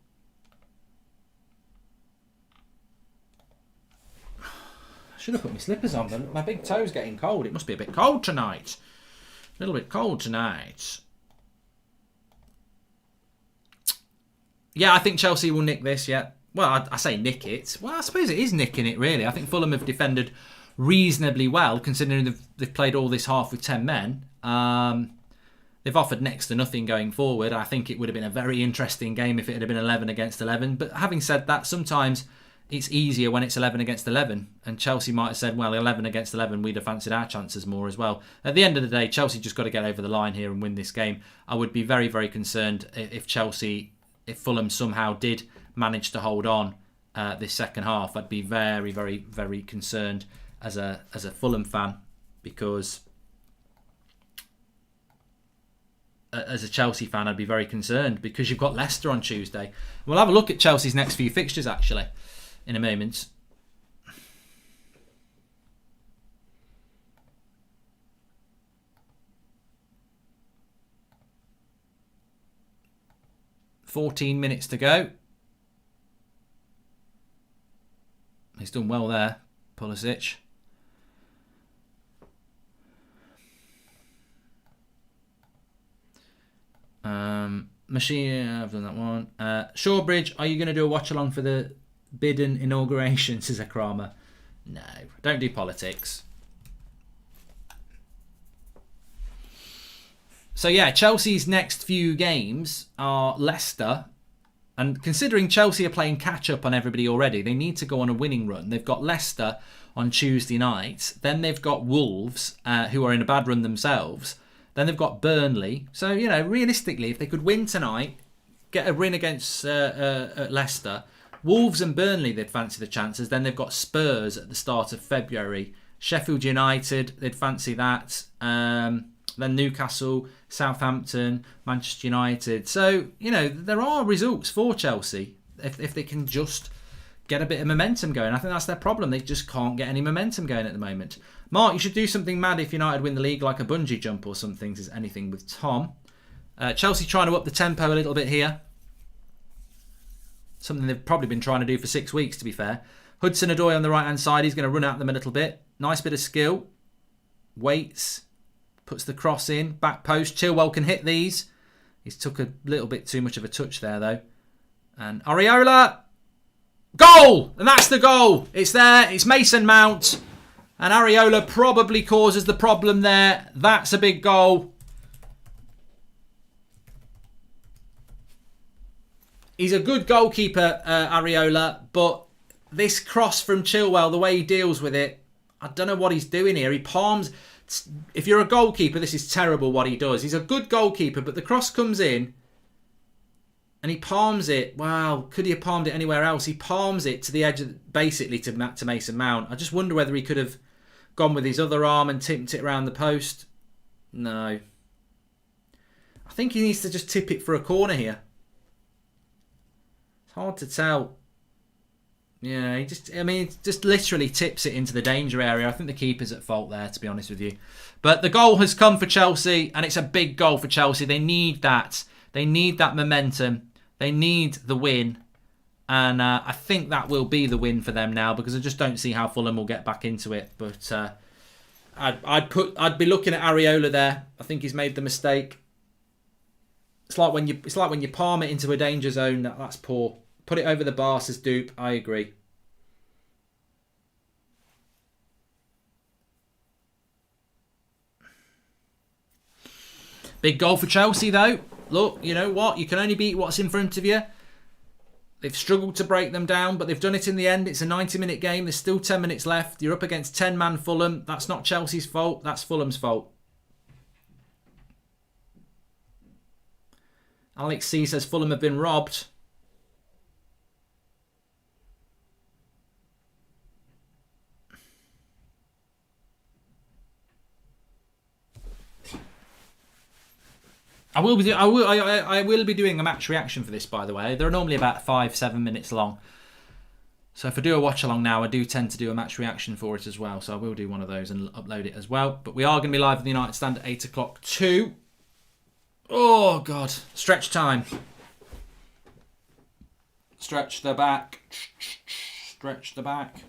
Should have put my slippers on, but my big toe's getting cold. It must be a bit cold tonight. A little bit cold tonight. Yeah, I think Chelsea will nick this, yeah. Well, I say nick it. Well, I suppose it is nicking it, really. I think Fulham have defended reasonably well, considering they've played all this half with 10 men. They've offered next to nothing going forward. I think it would have been a very interesting game if it had been 11 against 11. But having said that, sometimes it's easier when it's 11 against 11. And Chelsea might have said, well, 11 against 11, we'd have fancied our chances more as well. At the end of the day, Chelsea just got to get over the line here and win this game. I would be very, very concerned if Fulham somehow did manage to hold on this second half. I'd be very, very, very concerned as a Fulham fan, because as a Chelsea fan, I'd be very concerned because you've got Leicester on Tuesday. We'll have a look at Chelsea's next few fixtures, actually, in a moment. "14 minutes to go." He's done well there, Pulisic. Machine, I've done that one. Shawbridge, are you going to do a watch along for the Bidden inauguration, says Akrama? No, don't do politics. So yeah, Chelsea's next few games are Leicester, And considering Chelsea are playing catch-up on everybody already, they need to go on a winning run. They've got Leicester on Tuesday night. Then they've got Wolves, who are in a bad run themselves. Then they've got Burnley. So, realistically, if they could win tonight, get a win against Leicester, Wolves and Burnley, they'd fancy the chances. Then they've got Spurs at the start of February. Sheffield United, they'd fancy that. Then Newcastle, Southampton, Manchester United. So, there are results for Chelsea if they can just get a bit of momentum going. I think that's their problem. They just can't get any momentum going at the moment. Mark, you should do something mad if United win the league, like a bungee jump or something. Is anything with Tom. Chelsea trying to up the tempo a little bit here. Something they've probably been trying to do for 6 weeks, to be fair. Hudson-Odoi on the right-hand side. He's going to run at them a little bit. Nice bit of skill. Waits. Puts the cross in. Back post. Chilwell can hit these. He's took a little bit too much of a touch there, though. And Areola. Goal! And that's the goal. It's there. It's Mason Mount. And Areola probably causes the problem there. That's a big goal. He's a good goalkeeper, Areola, but this cross from Chilwell, the way he deals with it, I don't know what he's doing here. He palms. If you're a goalkeeper, this is terrible what he does. He's a good goalkeeper, but the cross comes in and he palms it. Wow, could he have palmed it anywhere else? He palms it to the edge, basically to Mason Mount. I just wonder whether he could have gone with his other arm and tipped it around the post. No. I think he needs to just tip it for a corner here. It's hard to tell. Yeah, he just literally tips it into the danger area. I think the keeper's at fault there, to be honest with you. But the goal has come for Chelsea, and it's a big goal for Chelsea. They need that. They need that momentum. They need the win. And I think that will be the win for them now, because I just don't see how Fulham will get back into it. But I'd be looking at Areola there. I think he's made the mistake. It's like when you palm it into a danger zone. That's poor. Put it over the bar, says Dupe. I agree. Big goal for Chelsea, though. Look, you know what? You can only beat what's in front of you. They've struggled to break them down, but they've done it in the end. It's a 90-minute game. There's still 10 minutes left. You're up against 10-man Fulham. That's not Chelsea's fault. That's Fulham's fault. Alex C says Fulham have been robbed. I will be doing a match reaction for this, by the way. They're normally about 5-7 minutes long. So if I do a watch along now, I do tend to do a match reaction for it as well. So I will do one of those and upload it as well. But we are going to be live in the United Stand at 8 o'clock too. Oh, God. Stretch time. Stretch the back. Stretch the back.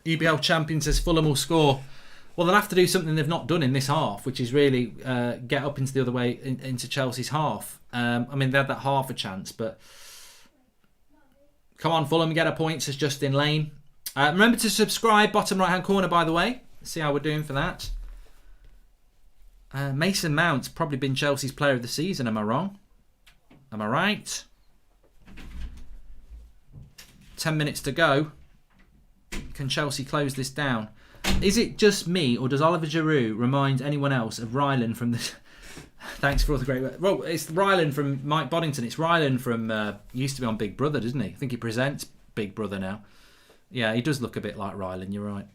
EBL champion says Fulham will score. Well, they'll have to do something they've not done in this half, which is really get up into the other way, into Chelsea's half. They had that half a chance, but come on, Fulham, get a point, says Justin Lane. Remember to subscribe, bottom right-hand corner, by the way. See how we're doing for that. Mason Mount's probably been Chelsea's player of the season, am I wrong? Am I right? 10 minutes to go. Can Chelsea close this down? Is it just me, or does Oliver Giroud remind anyone else of Ryland from the... Thanks for all the great work. Well, it's Ryland from Mike Boddington. It's Ryland from... He used to be on Big Brother, doesn't he? I think he presents Big Brother now. Yeah, he does look a bit like Ryland, you're right.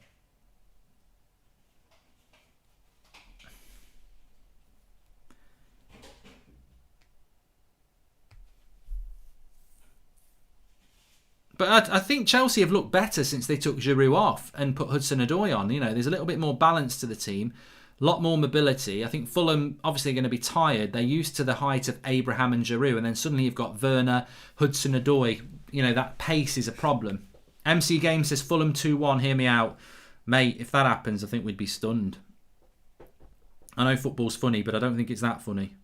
But I think Chelsea have looked better since they took Giroud off and put Hudson-Odoi on. You know, there's a little bit more balance to the team, a lot more mobility. I think Fulham obviously are going to be tired. They're used to the height of Abraham and Giroud, and then suddenly you've got Werner, Hudson-Odoi. You know, that pace is a problem. MC Game says Fulham 2-1. Hear me out, mate. If that happens, I think we'd be stunned. I know football's funny, but I don't think it's that funny.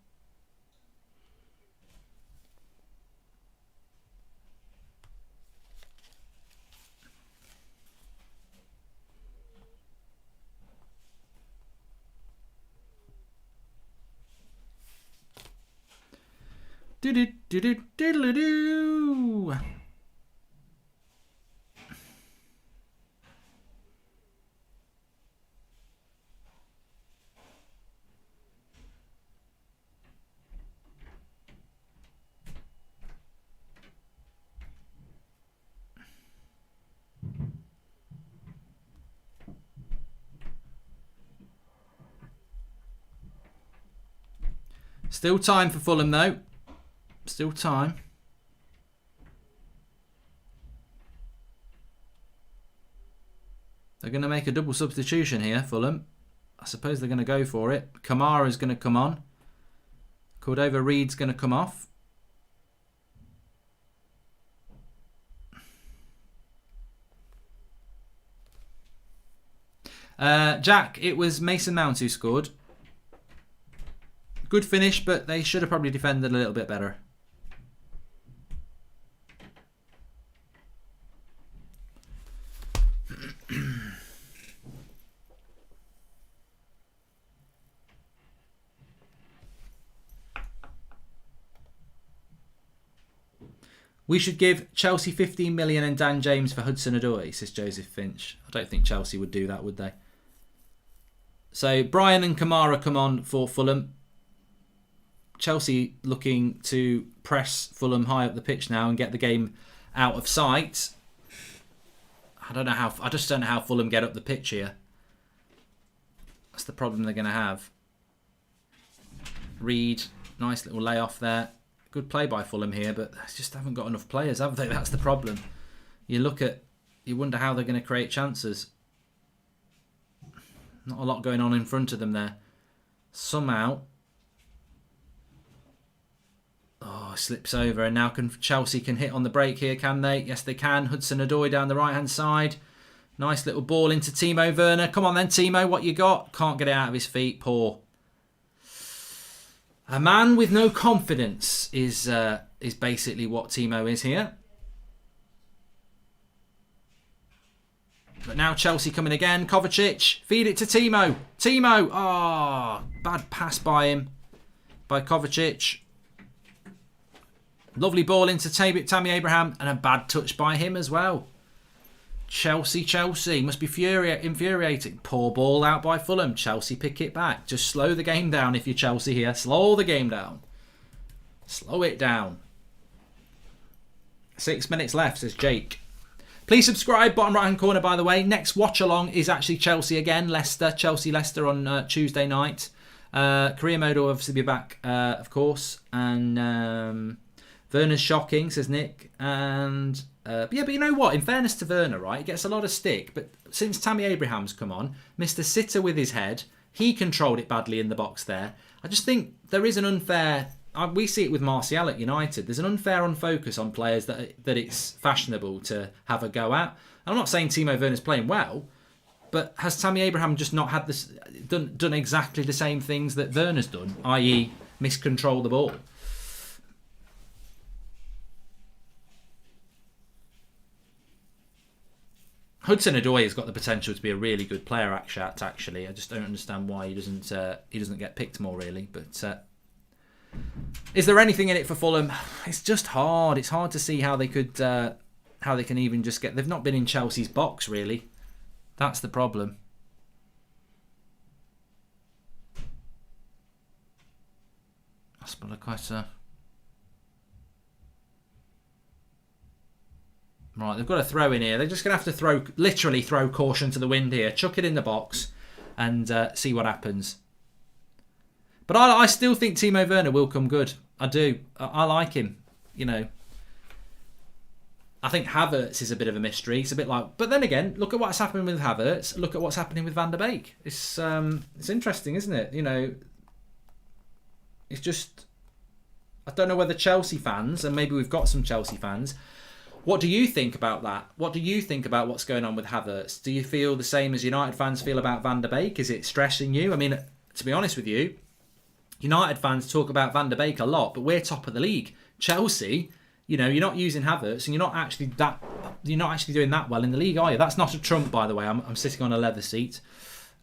Do-do-do-do-do-do-do. Still time for Fulham though. Still time. They're going to make a double substitution here, Fulham. I suppose they're going to go for it. Kamara's going to come on. Cordova-Reid's going to come off. Jack, it was Mason Mount who scored. Good finish, but they should have probably defended a little bit better. We should give Chelsea 15 million and Dan James for Hudson-Odoi, says Joseph Finch. I don't think Chelsea would do that, would they? So Brian and Kamara come on for Fulham. Chelsea looking to press Fulham high up the pitch now and get the game out of sight. I just don't know how Fulham get up the pitch here. That's the problem they're going to have. Reid, nice little layoff there. Good play by Fulham here, but they just haven't got enough players, have they? That's the problem. You wonder how they're going to create chances. Not a lot going on in front of them there. Somehow. Oh, slips over, and now Chelsea can hit on the break here, can they? Yes, they can. Hudson-Odoi down the right-hand side. Nice little ball into Timo Werner. Come on then, Timo, what you got? Can't get it out of his feet. Poor. A man with no confidence is basically what Timo is here. But now Chelsea coming again. Kovacic, feed it to Timo. Timo, bad pass by him, by Kovacic. Lovely ball into Tammy Abraham, and a bad touch by him as well. Chelsea must be infuriating. Poor ball out by Fulham. Chelsea pick it back. Just slow the game down if you're Chelsea here. Slow the game down. Slow it down. 6 minutes left, says Jake. Please subscribe, bottom right hand corner, by the way. Next watch along is actually Chelsea again. Chelsea-Leicester on Tuesday night. Career mode will obviously be back, of course. And Werner's shocking, says Nick. And but you know what? In fairness to Werner, right, he gets a lot of stick. But since Tammy Abraham's come on, Mr. Sitter with his head, he controlled it badly in the box there. I just think there is an unfair. We see it with Martial at United. There's an unfair unfocus on players that it's fashionable to have a go at. I'm not saying Timo Werner's playing well, but has Tammy Abraham just not had this done exactly the same things that Werner's done, i.e., miscontrol the ball? Hudson-Odoi has got the potential to be a really good player. Actually, I just don't understand why he doesn't get picked more, really. But is there anything in it for Fulham? It's just hard. It's hard to see how they can even just get. They've not been in Chelsea's box, really. That's the problem. Aspilicueta. Right, they've got to throw in here. They're just going to have to literally throw caution to the wind here. Chuck it in the box and see what happens. But I still think Timo Werner will come good. I do. I like him. You know. I think Havertz is a bit of a mystery. It's a bit like... But then again, look at what's happening with Havertz. Look at what's happening with Van der Beek. It's interesting, isn't it? You know, it's just... I don't know whether Chelsea fans, and maybe we've got some Chelsea fans... What do you think about that? What do you think about what's going on with Havertz? Do you feel the same as United fans feel about Van der Beek? Is it stressing you? I mean, to be honest with you, United fans talk about Van der Beek a lot, but we're top of the league. Chelsea, you know, you're not using Havertz, and you're not actually doing that well in the league, are you? That's not a trump, by the way. I'm sitting on a leather seat.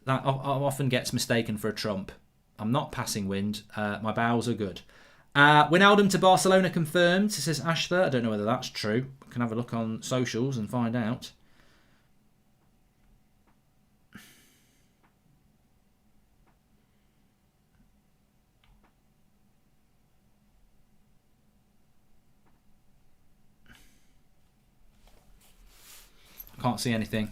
That often gets mistaken for a trump. I'm not passing wind. My bowels are good. Wijnaldum to Barcelona confirmed, says Ashler. I don't know whether that's true. We can have a look on socials and find out. Can't see anything.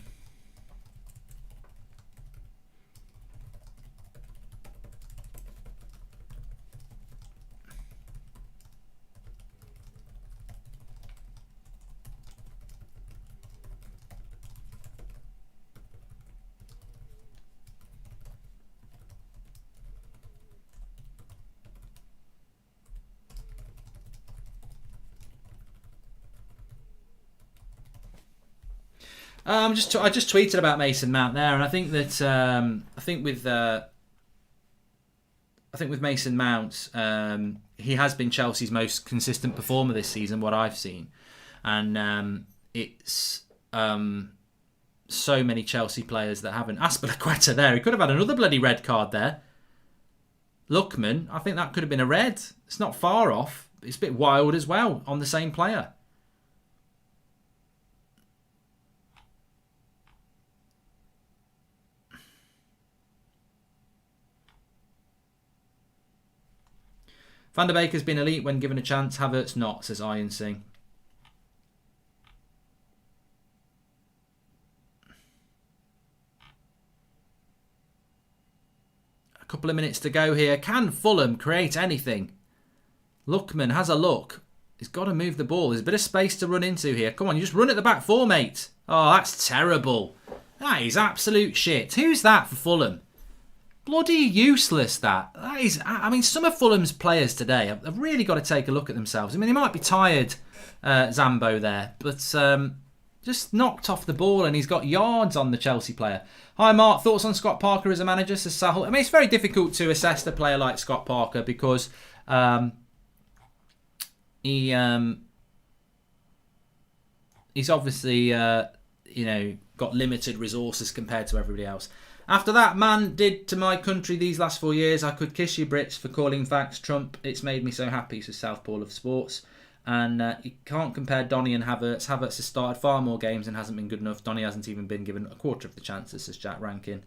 I just tweeted about Mason Mount there, and I think that I think with Mason Mount, he has been Chelsea's most consistent performer this season, what I've seen, and it's so many Chelsea players that haven't. Azpilicueta there, he could have had another bloody red card there. Lookman, I think that could have been a red. It's not far off. It's a bit wild as well on the same player. Van der Beek has been elite when given a chance. Havertz not, says Iron Singh. A couple of minutes to go here. Can Fulham create anything? Lookman has a look. He's got to move the ball. There's a bit of space to run into here. Come on, you just run at the back four, mate. Oh, that's terrible. That is absolute shit. Who's that for Fulham? Bloody useless, that. That is, I mean, some of Fulham's players today have really got to take a look at themselves. I mean, they might be tired, Zambo there, but just knocked off the ball, and he's got yards on the Chelsea player. Hi, Mark. Thoughts on Scott Parker as a manager, says Sahel. I mean, it's very difficult to assess the player like Scott Parker because he's obviously, got limited resources compared to everybody else. After that man did to my country these last 4 years, I could kiss you Brits for calling facts Trump. It's made me so happy, says Southpaw of Sports. And you can't compare Donny and Havertz. Havertz has started far more games and hasn't been good enough. Donny hasn't even been given a quarter of the chances, says Jack Rankin.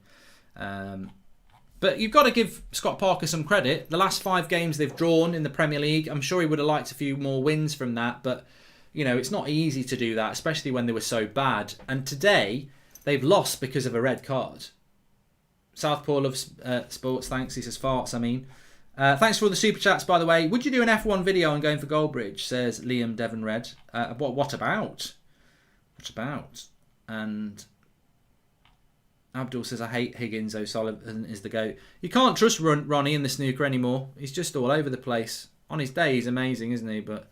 But you've got to give Scott Parker some credit. The last 5 games they've drawn in the Premier League, I'm sure he would have liked a few more wins from that. But, it's not easy to do that, especially when they were so bad. And today, they've lost because of a red card. Southpaw loves sports, thanks. He says farts, I mean. Thanks for all the super chats, by the way. Would you do an F1 video on going for Goldbridge, says Liam Devon Red. What about? What about? And Abdul says, I hate Higgins, O'Sullivan is the GOAT. You can't trust Ronnie in the snooker anymore. He's just all over the place. On his day, he's amazing, isn't he? But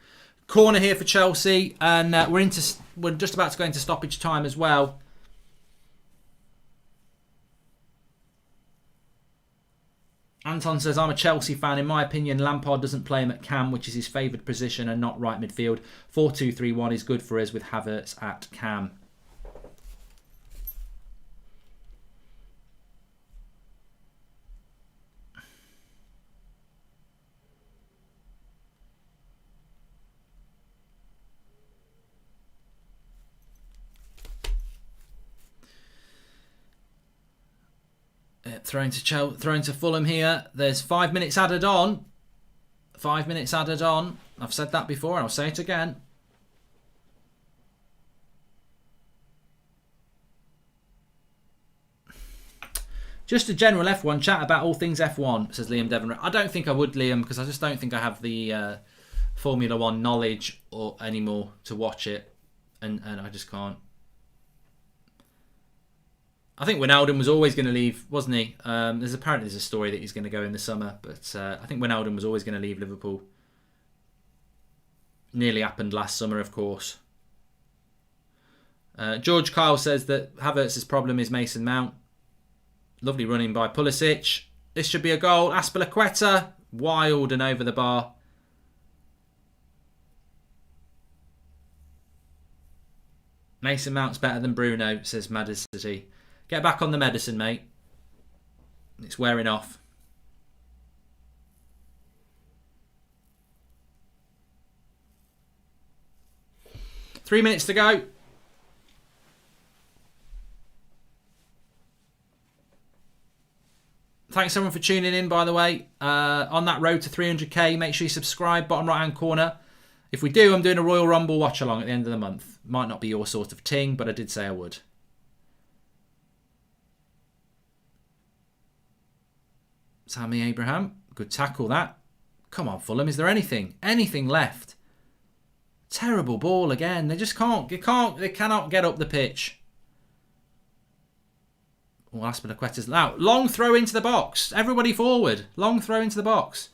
corner here for Chelsea, and we're just about to go into stoppage time as well. Anton says, I'm a Chelsea fan. In my opinion, Lampard doesn't play him at cam, which is his favoured position, and not right midfield. 4-2-3-1 is good for us with Havertz at cam. Thrown to Fulham here. There's 5 minutes added on. 5 minutes added on. I've said that before and I'll say it again. Just a general F1 chat about all things F1, says Liam Devon. I don't think I would, Liam, because I just don't think I have the Formula 1 knowledge anymore to watch it. And I just can't. I think Wijnaldum was always going to leave, wasn't he? There's a story that he's going to go in the summer, but I think Wijnaldum was always going to leave Liverpool. Nearly happened last summer, of course. George Kyle says that Havertz's problem is Mason Mount. Lovely running by Pulisic. This should be a goal. Azpilicueta, wild and over the bar. Mason Mount's better than Bruno, says Madison. Get back on the medicine, mate. It's wearing off. 3 minutes to go. Thanks everyone for tuning in, by the way. On that road to 300k, make sure you subscribe, bottom right-hand corner. If we do, I'm doing a Royal Rumble watch-along at the end of the month. Might not be your sort of ting, but I did say I would. Tammy Abraham. Good tackle, that. Come on, Fulham. Is there anything left? Terrible ball again. They just can't. They cannot get up the pitch. Oh, Aspilicueta's out. Long throw into the box. Everybody forward. Long throw into the box.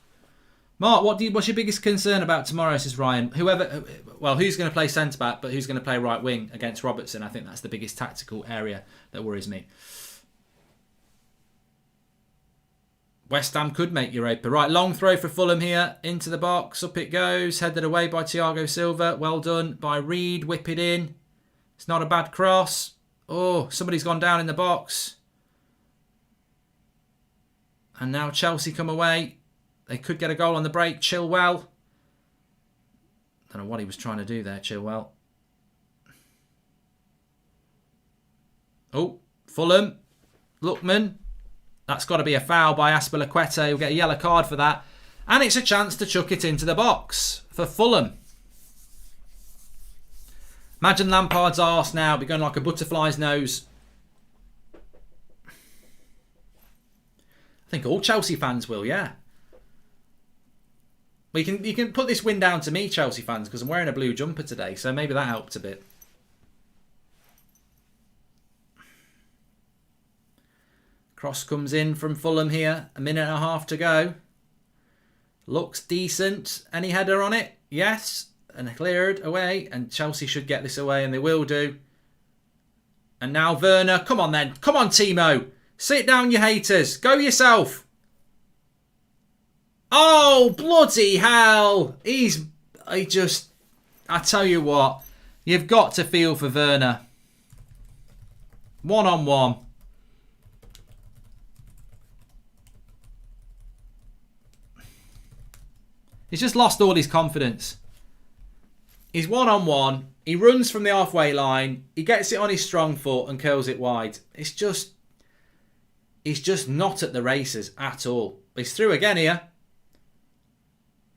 Mark, what's your biggest concern about tomorrow? Says Ryan. Who's going to play centre back, but who's going to play right wing against Robertson? I think that's the biggest tactical area that worries me. West Ham could make Europa. Right, long throw for Fulham here. Into the box. Up it goes. Headed away by Thiago Silva. Well done by Reed. Whip it in. It's not a bad cross. Oh, somebody's gone down in the box. And now Chelsea come away. They could get a goal on the break. Chilwell. Don't know what he was trying to do there, Chilwell. Oh, Fulham. Lookman. That's got to be a foul by Aspilicueta. He'll get a yellow card for that. And it's a chance to chuck it into the box for Fulham. Imagine Lampard's arse now. Be going like a butterfly's nose. I think all Chelsea fans will, yeah. Well, you can put this win down to me, Chelsea fans, because I'm wearing a blue jumper today. So maybe that helped a bit. Cross comes in from Fulham here. A minute and a half to go. Looks decent. Any header on it? Yes. And cleared away. And Chelsea should get this away, and they will do. And now Werner. Come on then. Come on, Timo. Sit down, you haters. Go yourself. Oh, bloody hell. I tell you what. You've got to feel for Werner. 1-on-1. He's just lost all his confidence. He's 1-on-1. He runs from the halfway line. He gets it on his strong foot and curls it wide. He's just not at the races at all. He's through again here.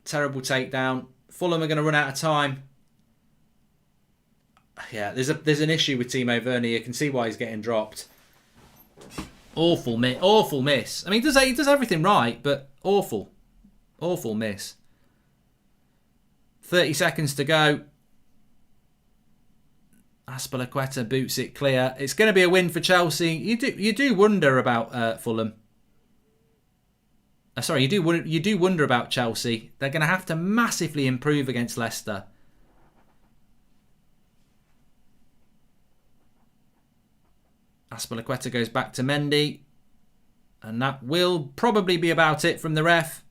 Terrible takedown. Fulham are going to run out of time. Yeah, there's an issue with Timo Werner. You can see why he's getting dropped. Awful miss. I mean, he does everything right, but awful miss. 30 seconds to go. Aspilicueta boots it clear. It's going to be a win for Chelsea. You do wonder about Fulham. Sorry, you do wonder about Chelsea. They're going to have to massively improve against Leicester. Aspilicueta goes back to Mendy. And that will probably be about it from the ref.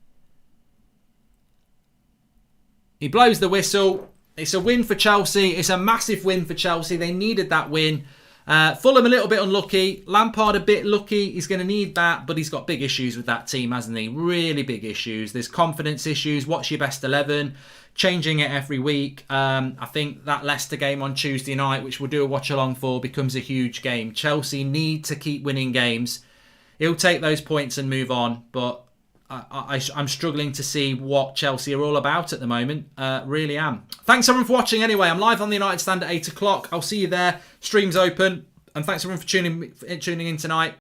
He blows the whistle. It's a win for Chelsea. It's a massive win for Chelsea. They needed that win. Fulham a little bit unlucky. Lampard a bit lucky. He's going to need that, but he's got big issues with that team, hasn't he? Really big issues. There's confidence issues. What's your best 11? Changing it every week. I think that Leicester game on Tuesday night, which we'll do a watch-along for, becomes a huge game. Chelsea need to keep winning games. He'll take those points and move on, but I'm struggling to see what Chelsea are all about at the moment. Really am. Thanks everyone for watching anyway. I'm live on the United Stand at 8 o'clock. I'll see you there. Stream's open. And thanks everyone for tuning in tonight.